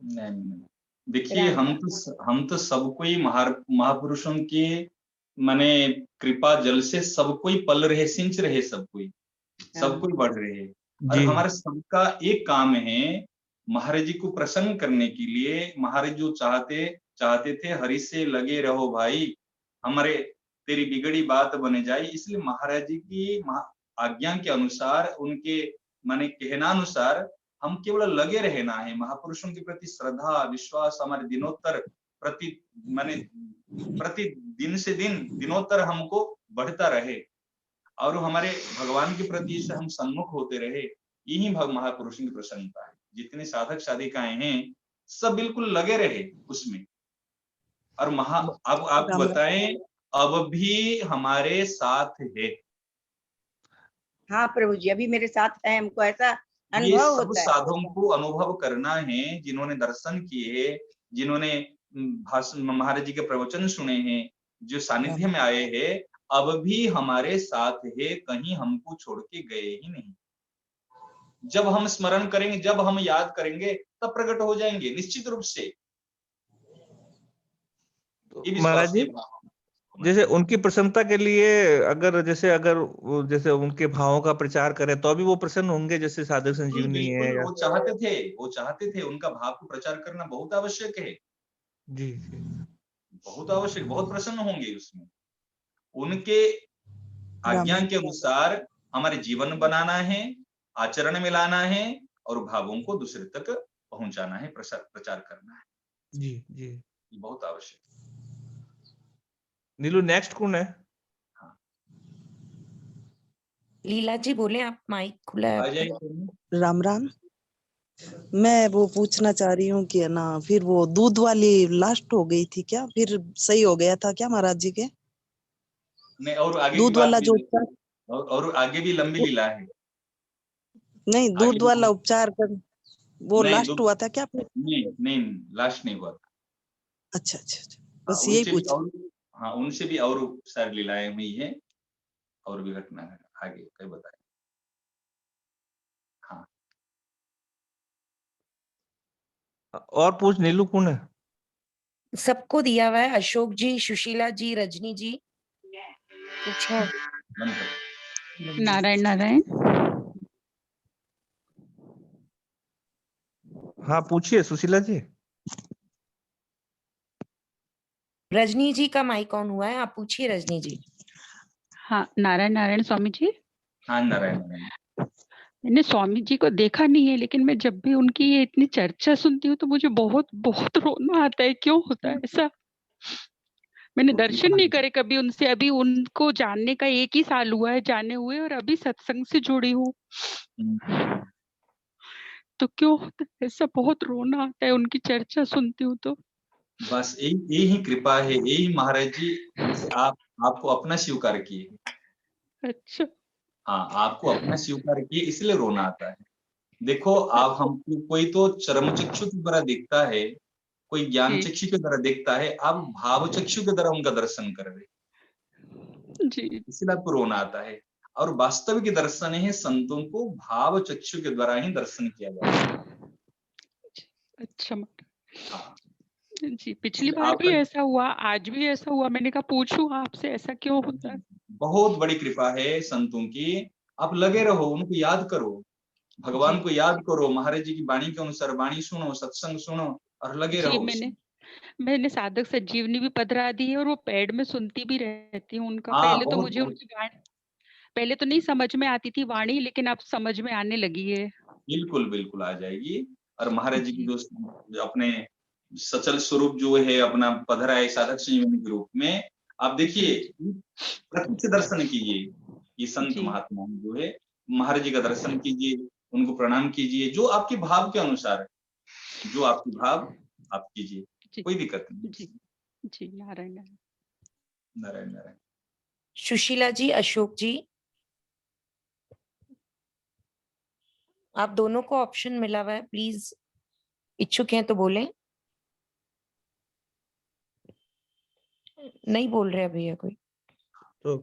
नहीं, नहीं। देखिए, राम राम। हम तो सब कोई महापुरुषों के माने कृपा जल से सब कोई पल रहे, सिंच रहे, सब कोई, सब हाँ कोई बढ़ रहे हैं। और जी। हमारे सबका एक काम है, महाराज जी को प्रसन्न करने के लिए। महाराज जो चाहते चाहते थे, हरि से लगे रहो भाई, हमारे तेरी बिगड़ी बात बने जाए। इसलिए महाराज जी की आज्ञा के अनुसार, उनके माने कहनानुसार हम केवल लगे रहना है। महापुरुषों के प्रति श्रद्धा विश्वास हमारे दिनोत्तर प्रति दिन से दिनोत्तर हमको बढ़ता रहे और हमारे भगवान के प्रति से हम सन्मुख होते रहे। यही महापुरुषों की प्रसन्नता है। जितने साधक साधिकाएं हैं सब बिल्कुल लगे रहे उसमें। और अब आप बताएं, अब भी हमारे साथ है। हाँ प्रभु जी, अभी मेरे साथ है, हमको ऐसा ये अनुभव सब होता है। साधुओं को अनुभव करना है, जिन्होंने दर्शन किए, जिन्होंने महाराज जी के प्रवचन सुने हैं, जो सानिध्य में आए हैं, अब भी हमारे साथ है, कहीं हमको छोड़ के गए ही नहीं। जब हम स्मरण करेंगे, जब हम याद करेंगे, तब प्रकट हो जाएंगे निश्चित रूप से। महाराज जी, जैसे उनकी प्रसन्नता के लिए अगर जैसे उनके भावों का प्रचार करें तो भी वो प्रसन्न होंगे, जैसे साधक संजीवनी है। वो चाहते थे उनका भाव को प्रचार करना बहुत आवश्यक है। जी बहुत आवश्यक, बहुत प्रसन्न होंगे उसमें। उनके आज्ञा के अनुसार हमारे जीवन बनाना है, आचरण में लाना है और भावों को दूसरे तक पहुंचाना है, प्रचार करना है। जी जी, ये बहुत आवश्यक। नीलू, नेक्स्ट कौन है? लीला जी बोले, आप माइक खुला है आपका। राम राम। मैं वो पूछना चाह रही हूँ कि है ना, फिर वो दूध वाली लास्ट हो गई थी क्या? फिर सही हो गया था क्या महाराज जी के? नहीं, और आगे दूध वाला जो और आगे भी लंबी लीला है। नहीं, दूध वाला उपचार कर वो लास्ट हुआ था क्या? नहीं, लास्ट नहीं हुआ था। अच्छा, बस यही पूछ। हाँ, उनसे भी और सारी लीलाएं हुई है और भी घटना है, आगे कई बताए। हाँ, और पूछ, नीलू कौन है? सबको दिया हुआ है, अशोक जी, सुशीला जी, रजनी जी पूछा। नारायण नारायण। हाँ पूछिए सुशीला जी। रजनी जी का माइक ऑन हुआ है, आप पूछिए रजनी जी। हाँ, नारायण नारायण स्वामी जी। हाँ, नारायण। मैंने स्वामी जी को देखा नहीं है, लेकिन मैं जब भी उनकी ये इतनी चर्चा सुनती हूँ तो मुझे बहुत बहुत रोना आता है। क्यों होता है ऐसा? मैंने दर्शन नहीं करे कभी उनसे। अभी उनको जानने का 1 ही साल हुआ है जाने हुए, और अभी सत्संग से जुड़ी हूँ। तो क्यों होता है ऐसा? बहुत रोना आता है उनकी चर्चा सुनती हूँ तो। बस यही कृपा है, यही महाराज जी आपको अपना स्वीकार किए। अच्छा। हाँ, आपको अपना स्वीकार किए, इसलिए रोना आता है। देखो, आप हमको कोई तो चरम चक्षु की द्वारा देखता है, कोई ज्ञान चक्षु के द्वारा देखता है, आप भाव चक्षु के द्वारा उनका दर्शन कर रहे जी, इसलिए आपको रोना आता है। और वास्तविक दर्शन है संतों को भाव चक्षु के द्वारा ही दर्शन किया जाता है। अच्छा। हाँ जी, पिछली बार भी ऐसा हुआ, आज भी ऐसा हुआ। मैंने कहा पूछूं आपसे, ऐसा क्यों होता है? बहुत बड़ी कृपा है संतों की। आप लगे रहो, उनको याद करो, भगवान को याद करो, महाराज जी की वाणी के अनुसार वाणी सुनो, सत्संग सुनो और लगे रहो। मैंने साधक संजीवनी भी पधरा दी है और वो पेड में सुनती भी रहती हूँ उनका। पहले तो मुझे उनकी वाणी पहले तो नहीं समझ में आती थी वाणी, लेकिन अब समझ में आने लगी है। बिल्कुल बिल्कुल आ जाएगी। और महाराज जी की जो अपने सचल स्वरूप जो है अपना पधरा है साधक संजीवनी के रूप में, आप देखिए, प्रत्यक्ष दर्शन कीजिए। ये संत महात्मा जो है, महाराज जी का दर्शन कीजिए, उनको प्रणाम कीजिए, जो आपके भाव के अनुसार है, जो आपके भाव आप कीजिए, कोई दिक्कत नहीं। जी, नारायण नारायण नारायण। सुशीला जी, अशोक जी, आप दोनों को ऑप्शन मिला हुआ है, प्लीज इच्छुक हैं तो बोलें। नहीं बोल रहे भैया कोई। तो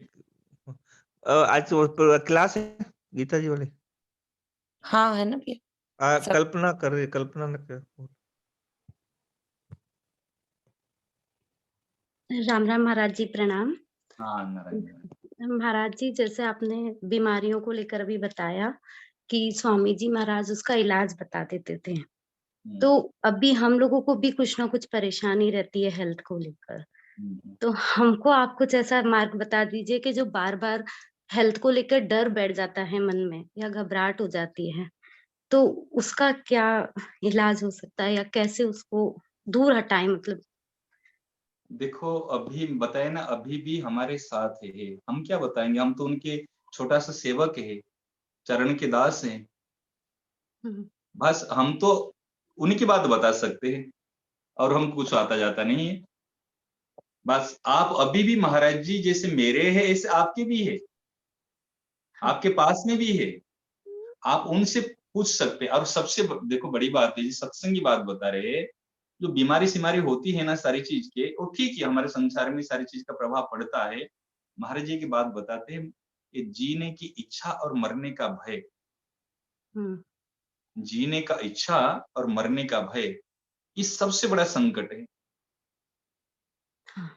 आज क्लास है गीता जी वाली? हाँ है ना भैया। कल्पना कर रही, कल्पना न कर। राम राम महाराज जी, प्रणाम। हाँ, नारायण। महाराज जी, जैसे आपने बीमारियों को लेकर अभी बताया कि स्वामी जी महाराज उसका इलाज बता देते थे, तो अभी हम लोगों को भी कुछ ना कुछ परेशानी रहती है हेल्थ को लेकर। तो हमको आप कुछ ऐसा मार्ग बता दीजिए कि जो बार बार हेल्थ को लेकर डर बैठ जाता है मन में या घबराहट हो जाती है, तो उसका क्या इलाज हो सकता है या कैसे उसको दूर हटाएं, मतलब। देखो अभी बताए ना, अभी भी हमारे साथ है, हम क्या बताएंगे, हम तो उनके छोटा सा सेवक है, चरण के दास हैं। हम्म, बस हम तो उन्हीं की बात बता सकते हैं, और हम कुछ आता जाता नहीं है। बस आप अभी भी महाराज जी जैसे मेरे है ऐसे आपके भी है, आपके पास में भी है, आप उनसे पूछ सकते हैं। और सबसे देखो बड़ी बात है, सत्संग की बात बता रहे हैं, जो बीमारी सिमारी होती है ना सारी चीज के, वो ठीक है, हमारे संसार में सारी चीज का प्रभाव पड़ता है। महाराज जी की बात बताते हैं, ये जीने की इच्छा और मरने का भय, हम्म, जीने का इच्छा और मरने का भय, ये सबसे बड़ा संकट है। हाँ,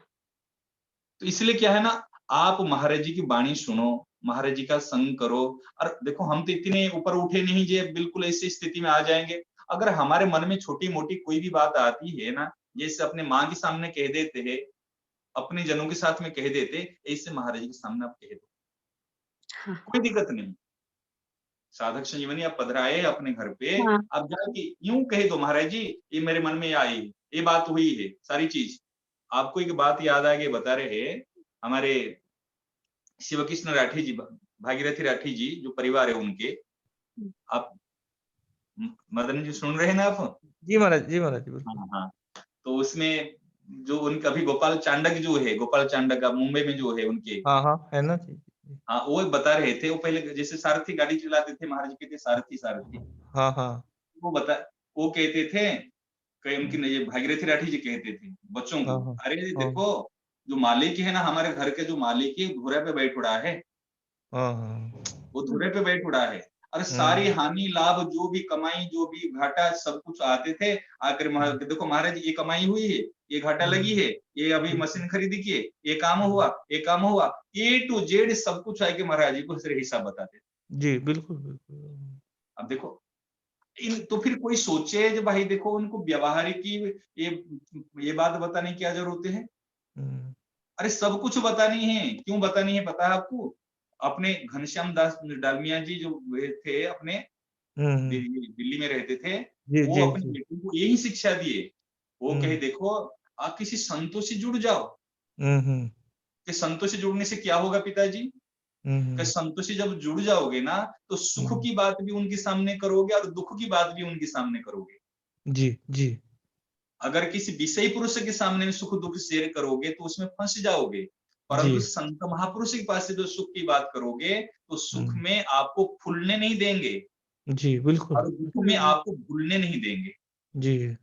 तो इसलिए क्या है ना, आप महाराज जी की वाणी सुनो, महाराज जी का संग करो। और देखो हम तो इतने ऊपर उठे नहीं जे बिल्कुल ऐसी स्थिति में आ जाएंगे। अगर हमारे मन में छोटी मोटी कोई भी बात आती है ना, जैसे अपने माँ के सामने कह देते हैं, अपने जनों के साथ में कह देते, ऐसे महाराज जी के सामने आप कह दो, हाँ, कोई दिक्कत नहीं। साधक संजीवनी आप पधराए अपने घर पे, हाँ, आप जाके यूं कह दो, महाराज जी ये मेरे मन में आई, ये बात हुई है, सारी चीज। आपको एक बात याद आ गई, बता रहे हैं, हमारे शिव कृष्ण राठी जी, भागीरथी राठी जी जो परिवार है उनके, आप मदन जी सुन रहे हैं ना आप? जी महाराज, जी महाराज, जी बिल्कुल। हाँ हाँ। तो उसमें जो उनका अभी गोपाल चांडक जो है, गोपाल चांडक अब मुंबई में जो है उनके, हाँ हाँ, है ना जी। हाँ वो बता रहे थे, वो पहले जैसे सारथी गाड़ी चलाते थे, महाराज कहते सारथी सारथी, हाँ हाँ। वो बता, वो कहते थे, कई उनकी ये भागीरथी राठी जी कहते थे बच्चों हाँ को, हाँ। अरे हाँ देखो जो मालिक है ना हमारे घर के, जो मालिक है घोड़े पे बैठ उड़ा है, हाँ। हाँ। वो धुरे पे बैठ उड़ा है। और सारी हम्म, हानि लाभ जो भी कमाई, जो भी घाटा, सब कुछ आते थे, आकर देखो महाराज ये कमाई हुई है, ये घाटा लगी है, ये अभी मशीन खरीदी की है, ये काम हुआ, ये काम हुआ, ए टू जेड सब कुछ आके महाराज जी को सिर्फ हिसाब बताते थे। जी बिल्कुल बिल्कुल। अब देखो इन, तो फिर कोई सोचे जो भाई देखो उनको व्यवहारिक की ये ये बात बताने की क्या जरूरत है? हम्म, अरे सब कुछ बतानी है, क्यों बतानी है पता है आपको? अपने घनश्याम दास डालमिया जी जो वे थे अपने, हम्म, दिल्ली में रहते थे, जी वो जी अपने जी। बेटे को यही शिक्षा दिए। वो कहे हम्म, देखो आप किसी संतों से जुड़ जाओ, हम्म, कि संतों से जुड़ने से क्या होगा पिताजी, कि हम्म, संतों से जब जुड़ जाओगे ना, तो सुख हम्म, की बात भी उनके सामने करोगे और दुख की बात भी उनके सामने करोगे। जी जी। अगर किसी विषयी पुरुष के सामने में सुख दुख शेयर करोगे तो उसमें फंस जाओगे, जी। परंतु संत महापुरुष के पास से जो सुख की बात करोगे, तो सुख हम्म, में आपको फूलने नहीं देंगे जी बिल्कुल। और दुख में आपको भूलने नहीं देंगे। जी।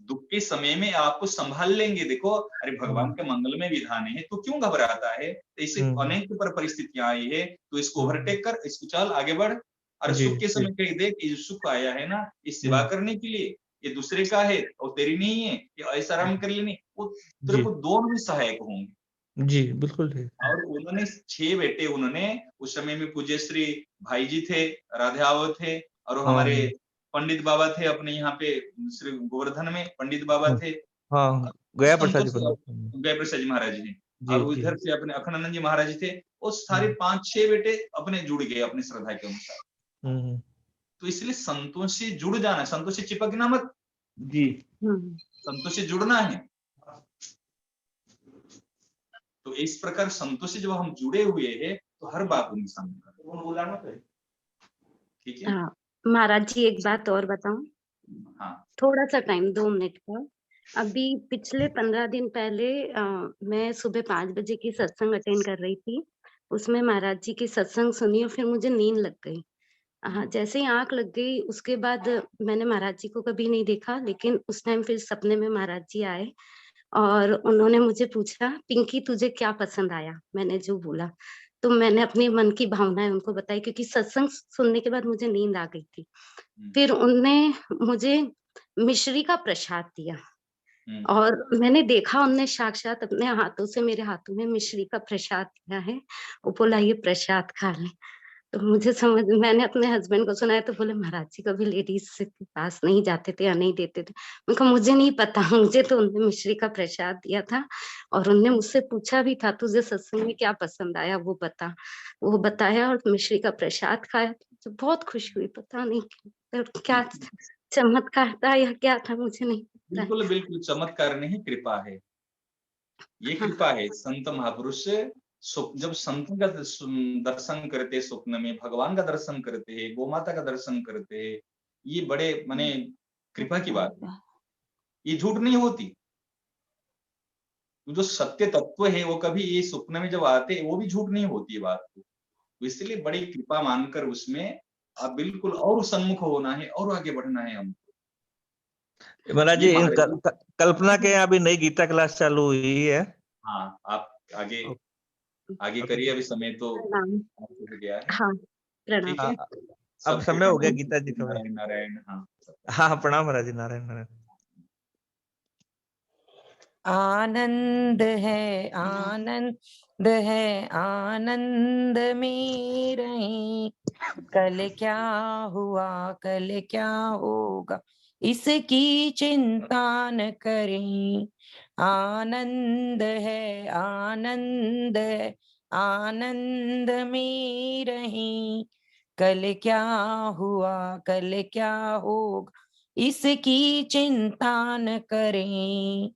दुख के समय में आपको संभाल लेंगे। देखो अरे भगवान हम्म, के मंगल में विधान है, तो क्यों घबराता है? तो ऐसे हम्म, अनेक पर परिस्थितियां आई है, तो इसको हम्म, ओवरटेक कर, इसको चल आगे बढ़। और जी सुख के जी। समय कह दे कि जो सुख आया है ना, ये सेवा हम्म, करने के लिए, ये दूसरे का है और तेरी नहीं है, ये ऐसा आराम कर लेनी, वो तेरे जी को दोनों में सहायक होंगे। जी बिल्कुल ठीक। और उन्होंने 6 बेटे, उन्होंने उस समय में पूज्य श्री भाई जी थे, राधे थे, और वो हमारे हाँ पंडित बाबा थे अपने यहाँ पे श्री गोवर्धन में, पंडित बाबा हाँ। थे, हाँ, गया प्रसाद संतों जी से पंडित। जय प्रसाद जी महाराज जी, जी और जी। उधर से अपने अखंडानंद जी महाराज जी थे। वो सारे हम्म, 5-6 बेटे अपने जुड़ गए अपनी श्रद्धा के अनुसार। हम्म, तो इसलिए संतों से जुड़ जाना, संतों से चिपकना मत, जी। हम्म, संतों से जुड़ना है। तो इस प्रकार संतों से जब हम जुड़े हुए हैं, तो हर बात उनके सामने करें। ठीक है। हाँ। महाराज जी एक बात और बताऊं, हाँ थोड़ा सा टाइम, 2 मिनट का। अभी पिछले 15 दिन पहले मैं सुबह 5 बजे की सत्संग अटेंड कर रही थी। उसमें महाराज जी की सत्संग सुनी और फिर मुझे नींद लग गई। हाँ, जैसे ही आंख लग गई उसके बाद मैंने महाराज जी को कभी नहीं देखा, लेकिन उस टाइम फिर सपने में महाराज जी आए और उन्होंने मुझे पूछा, पिंकी तुझे क्या पसंद आया? मैंने जो बोला, तो मैंने अपनी मन की भावनाएं उनको बताई, क्योंकि सत्संग सुनने के बाद मुझे नींद आ गई थी। फिर उनने मुझे मिश्री का प्रसाद दिया और मैंने देखा उनने साक्षात अपने हाथों से मेरे हाथों में मिश्री का प्रसाद दिया है। वो बोला ये प्रसाद खा ले। तो मुझे समझ मैंने अपने हस्बैंड को सुनाया तो बोले महाराज जी कभी लेडीज के पास नहीं जाते थे या नहीं देते थे। मैं कहा मुझे नहीं पता, मुझे तो उन्होंने मिश्री का प्रसाद दिया था और उनने मुझसे पूछा भी था तुझे सत्संग में क्या पसंद आया वो बता। वो बताया और मिश्री का प्रसाद खाया तो बहुत खुशी हुई। पता नहीं क्या चमत्कार था या क्या था मुझे नहीं पता। बिल्कुल बिल्कुल चमत्कार नहीं, कृपा है, ये हाँ। कृपा है। संत महापुरुष जब संतों का दर्शन करते स्वप्न में, भगवान का दर्शन करते हैं, गौ माता का दर्शन करते हैं, ये बड़े माने कृपा की बात है, ये झूठ नहीं होती। जो सत्य तत्व है वो कभी ये स्वप्न में जब आते हैं वो भी झूठ नहीं होती है बात को। तो इसलिए बड़ी कृपा मानकर उसमें आप बिल्कुल और सम्मुख होना है और आगे बढ़ना है हमको। महाराज जी ये महाराज जी कल्पना के यहाँ अभी नई गीता क्लास चालू हुई है। हाँ, आप आगे आगे करिए, अभी समय तो प्रणाम। हो गया है। हाँ प्रणाम। ठीक है, अब समय हो गया गीता जी का। नारायण नारायण। हाँ हाँ प्रणाम महाराज जी, नारायण नारायण। आनंद है आनंद है आनंद में रहें, कल क्या हुआ कल क्या होगा इसकी चिंता न करें। आनंद है आनंद है आनंद में रहें, कल क्या हुआ कल क्या होगा इसकी चिंता न करें।